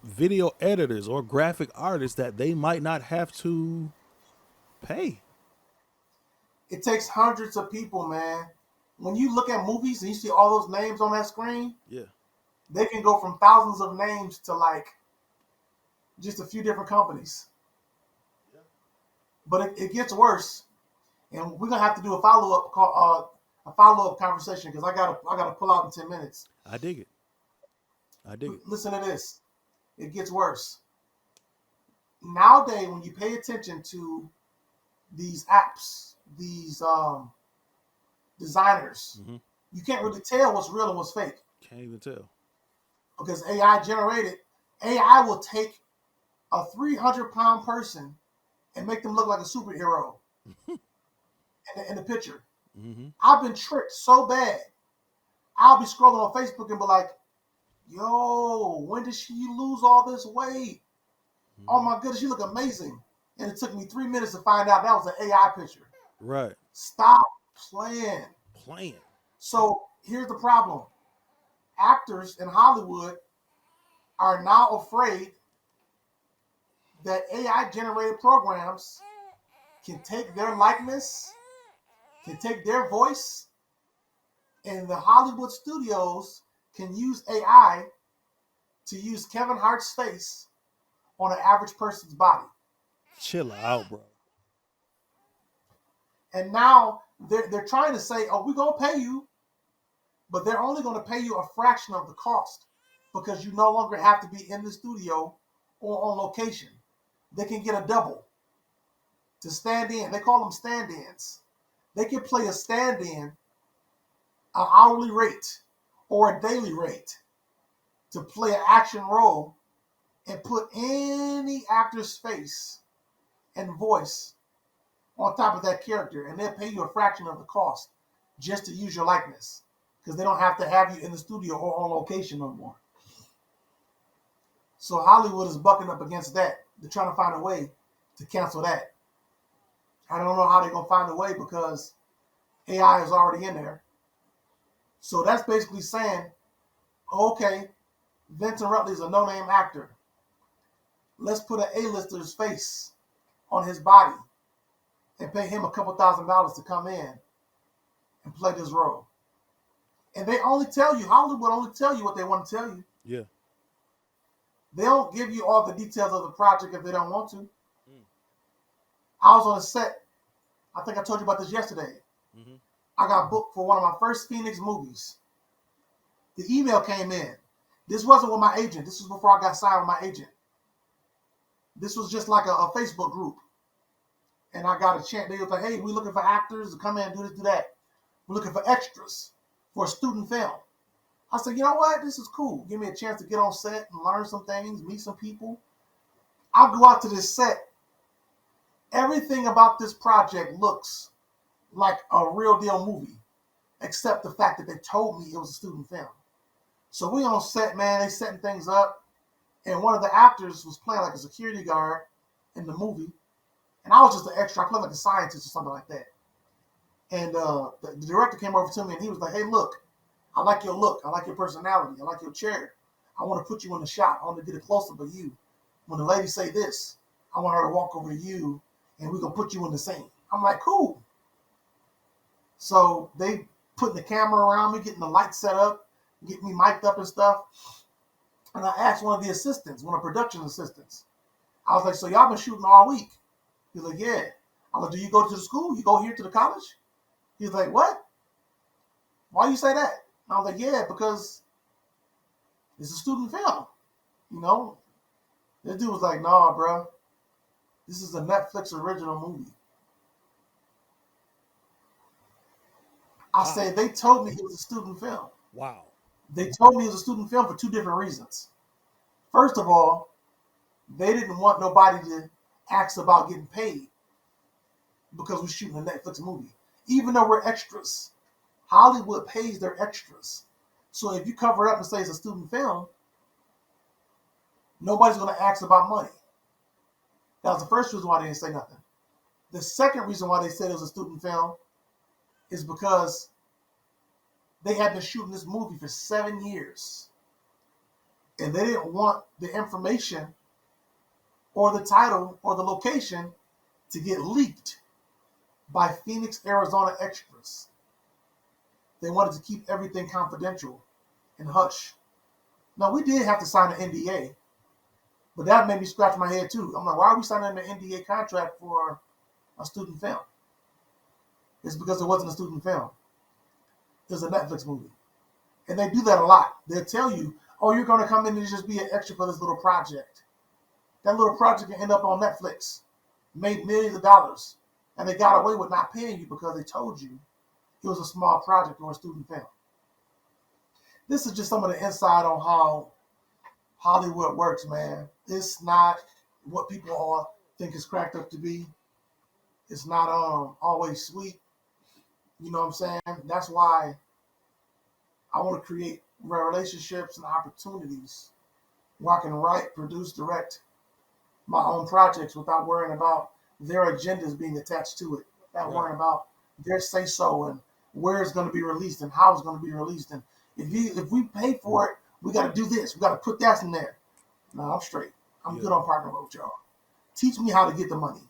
video editors or graphic artists that they might not have to pay. It takes hundreds of people, man. When you look at movies and you see all those names on that screen, Yeah. they can go from thousands of names to like just a few different companies. But it gets worse, and we're gonna have to do a follow up conversation because I gotta pull out in 10 minutes. I dig it. I dig it. Listen to this. It gets worse. Nowadays, when you pay attention to these apps, these designers, Mm-hmm. you can't really tell what's real and what's fake Can't even tell. because AI generated. AI will take a 300-pound person and make them look like a superhero in the picture. Mm-hmm. I've been tricked so bad. I'll be scrolling on Facebook and be like, yo, when did she lose all this weight? Mm-hmm. Oh my goodness, she look amazing. And it took me 3 minutes to find out that was an AI picture. Right. Stop playing. Playing. So here's the problem. Actors in Hollywood are now afraid that AI generated programs can take their likeness, can take their voice, and the Hollywood studios can use AI to use Kevin Hart's face on an average person's body. Chill out, bro. And now they're trying to say, oh, we're going to pay you, but they're only going to pay you a fraction of the cost because you no longer have to be in the studio or on location. They can get a double to stand in. They call them stand-ins. They can play a stand-in, an hourly rate or a daily rate to play an action role and put any actor's face and voice on top of that character, and they'll pay you a fraction of the cost just to use your likeness because they don't have to have you in the studio or on location no more. So Hollywood is bucking up against that. They're trying to find a way to cancel that. I don't know how they're going to find a way because AI is already in there. So that's basically saying, okay, Vincent Rutley is a no-name actor. Let's put an A-lister's face on his body and pay him a couple $1,000s to come in and play this role. And they only tell you, Hollywood only tell you what they want to tell you. Yeah. They don't give you all the details of the project if they don't want to. I was on a set. I think I told you about this yesterday. Mm-hmm. I got booked for one of my first Phoenix movies. The email came in. This wasn't with my agent. This was before I got signed with my agent. This was just like a Facebook group. And I got a chance. They were like, hey, we're looking for actors to come in and do this, do that. We're looking for extras for a student film. I said, you know what? This is cool. Give me a chance to get on set and learn some things, meet some people. I'll go out to this set. Everything about this project looks like a real deal movie, except the fact that they told me it was a student film. So we on set, man. They setting things up. And one of the actors was playing like a security guard in the movie. And I was just an extra. I played like a scientist or something like that. And the director came over to me and he was like, hey, look, I like your look. I like your personality. I like your chair. I want to put you in the shot. I want to get a close-up of you. When the lady say this, I want her to walk over to you and we're going to put you in the scene. I'm like, cool. So they putting the camera around me, getting the lights set up, getting me mic'd up and stuff. And I asked one of the assistants, one of the production assistants. I was like, so y'all been shooting all week? He's like, yeah. I was like, do you go to the school? You go here to the college? He's like, what? Why you say that? And I was like, yeah, because it's a student film. You know? This dude was like, nah, bro. This is a Netflix original movie. I said, they told me it was a student film. Wow. They told me it was a student film for two different reasons. First of all, they didn't want nobody to ask about getting paid because we're shooting a Netflix movie. Even though we're extras, Hollywood pays their extras. So if you cover it up and say it's a student film, nobody's going to ask about money. That was the first reason why they didn't say nothing. The second reason why they said it was a student film is because they had been shooting this movie for 7 years. And they didn't want the information or the title or the location to get leaked by Phoenix, Arizona extras. They wanted to keep everything confidential and hush. Now, we did have to sign an NDA, but that made me scratch my head too. I'm like, why are we signing an NDA contract for a student film? It's because it wasn't a student film. It was a Netflix movie. And they do that a lot. They'll tell you, oh, you're going to come in and just be an extra for this little project. That little project can end up on Netflix, made millions of dollars, and they got away with not paying you because they told you it was a small project or a student film. This is just some of the insight on how Hollywood works, man. It's not what people all think it's cracked up to be. It's not always sweet. You know what I'm saying? That's why I want to create relationships and opportunities where I can write, produce, direct my own projects without worrying about their agendas being attached to it, without worrying about their say-so and where it's going to be released and how it's going to be released. And if we pay for it, we got to do this. We got to put that in there. No, I'm straight. I'm good on partnering with y'all. Teach me how to get the money.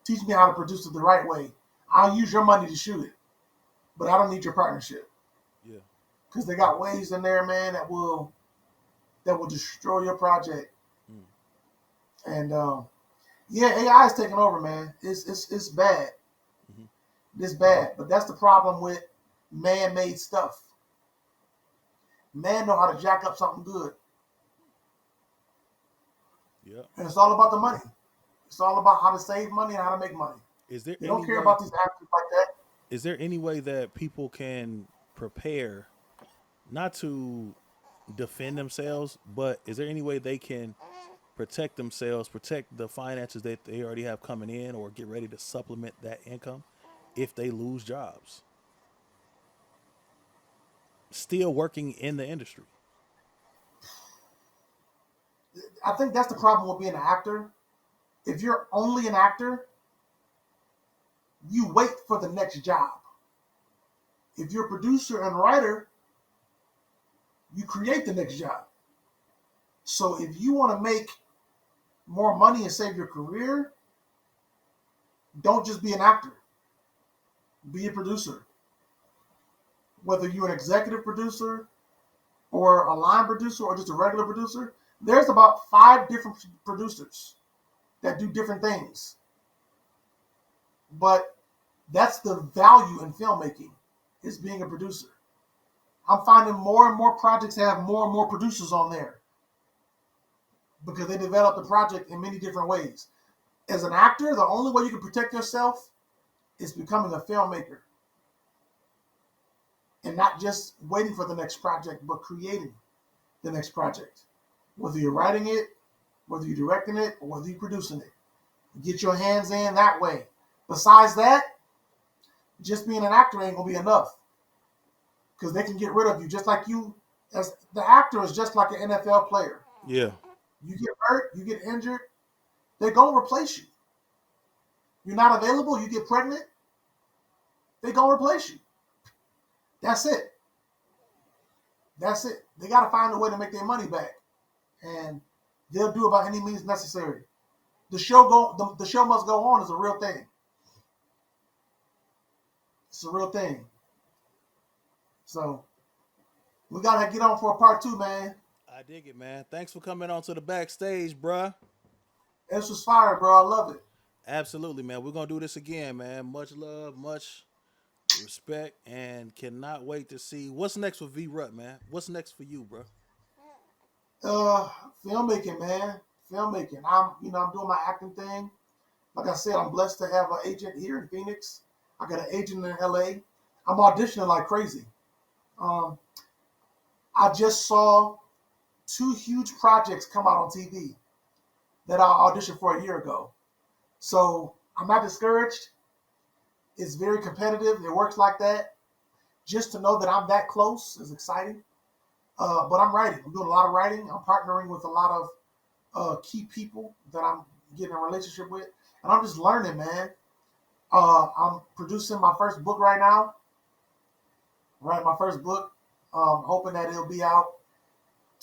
Teach me how to produce it the right way. I'll use your money to shoot it, but I don't need your partnership. Yeah. Because they got ways in there, man, that will destroy your project. And Yeah, AI is taking over, man. It's bad. Hmm. It's bad. But that's the problem with man-made stuff. Man know how to jack up something good. Yep. And it's all about the money. It's all about how to save money and how to make money. Is there They don't any care way? about these actors like that. Is there any way that people can prepare not to defend themselves, but is there any way they can protect themselves, protect the finances that they already have coming in, or get ready to supplement that income if they lose jobs? Still working in the industry. I think that's the problem with being an actor. If you're only an actor, you wait for the next job. If you're a producer and writer, you create the next job. So if you want to make more money and save your career, don't just be an actor. Be a producer. Whether you're an executive producer or a line producer or just a regular producer, there's about 5 different producers that do different things. But that's the value in filmmaking, is being a producer. I'm finding more and more projects have more and more producers on there because they develop the project in many different ways. As an actor, the only way you can protect yourself is becoming a filmmaker and not just waiting for the next project, but creating the next project. Whether you're writing it, whether you're directing it, or whether you're producing it. Get your hands in that way. Besides that, just being an actor ain't gonna be enough because they can get rid of you just like you. As the actor is just like an NFL player. Yeah. You get hurt, you get injured, they're gonna replace you. You're not available, you get pregnant, they're gonna replace you. That's it. That's it. They gotta find a way to make their money back, and they'll do it by any means necessary. The show must go on is a real thing. It's a real thing. So we gotta get on for a part 2, man. I dig it, man. Thanks for coming on to the backstage, bruh. This was fire, bro. I love it. Absolutely, man. We're gonna do this again, man. Much love, much respect, and cannot wait to see what's next for V-Rut, man. What's next for you, bro? Uh, Filmmaking, man. Filmmaking. I'm doing my acting thing. Like I said, I'm blessed to have an agent here in Phoenix. I got an agent in LA. I'm auditioning like crazy. Um, I just saw 2 huge projects come out on TV that I auditioned for a year ago. So I'm not discouraged. It's very competitive. It works like that. Just to know that I'm that close is exciting. But I'm writing. I'm doing a lot of writing. I'm partnering with a lot of key people that I'm getting a relationship with. And I'm just learning, man. I'm producing my first book right now. Writing my first book. Hoping that it'll be out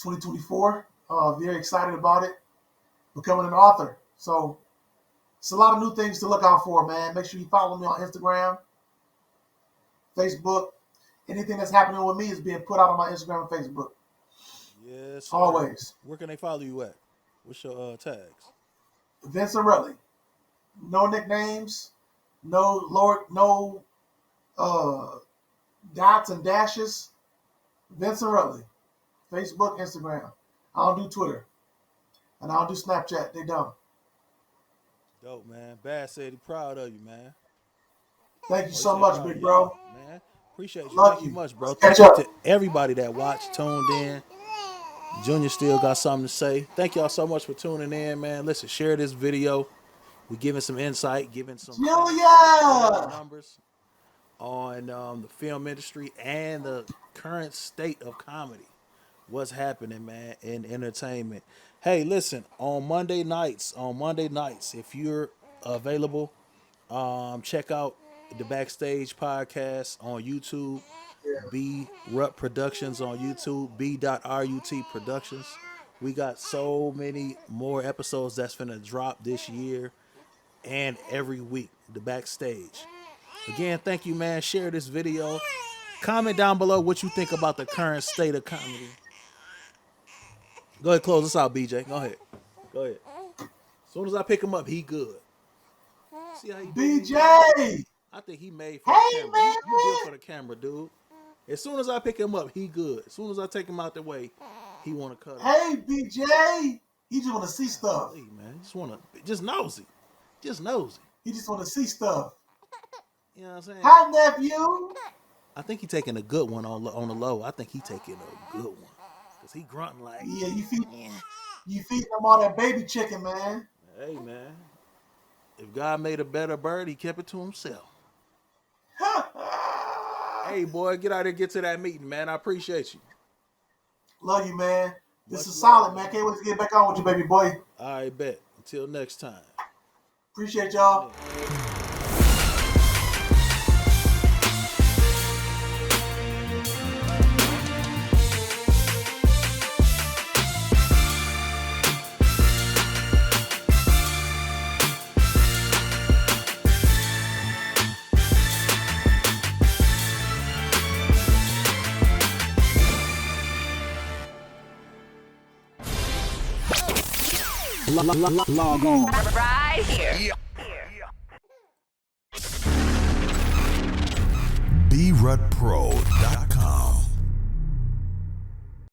2024. Very excited about it. Becoming an author. So it's a lot of new things to look out for, man. Make sure you follow me on Instagram, Facebook. Anything that's happening with me is being put out on my Instagram and Facebook. Yes, sir. Always. Where can they follow you at? What's your tags? Vincent Rutley. No nicknames. No dots and dashes. Vincent Rutley. Facebook, Instagram. I don't do Twitter. And I don't do Snapchat. They dumb. Dope, man. Bass said he proud of you, man. Thank you He so said much, proud big of bro. y'all, man. Appreciate you. Love Thank you you. much, bro. Let's Thank catch you up. to everybody that watched, tuned in. Junior still got something to say. Thank y'all so much for tuning in, man. Listen, share this video. We're giving some insight, giving some facts, some Julia! numbers on the film industry and the current state of comedy. What's happening, man, in entertainment. Hey, listen, on Monday nights, if you're available, check out the Backstage podcast on YouTube. B.Rut Productions on YouTube. B.Rut Productions. We got so many more episodes that's finna drop this year and every week. The Backstage. Again, thank you, man. Share this video. Comment down below what you think about the current state of comedy. Go ahead, close us out, BJ. Go ahead. Go ahead. Soon as I pick him up, he good. See how he BJ. I think he made for the Hey, camera. man. You built for the camera, dude. As soon as I pick him up, he good. As soon as I take him out the way, he want to cut. Hey, BJ. He just want to see stuff. Hey, man, just nosy. Just nosy. He just want to see stuff. You know what I'm saying? Hi, nephew. I think he taking a good one on the low. I think he taking a good one. Because he grunting like, Yeah, you feed him all that baby chicken, man. hey, man. If God made a better bird, he kept it to himself. Hey, boy, get out there, get to that meeting, man. I appreciate you. Love you, man. This Much is solid, love, man. Can't wait to get back on with you, baby boy. All right, bet. Until next time. Appreciate y'all. Log on. Right here. B.Rut Pro.com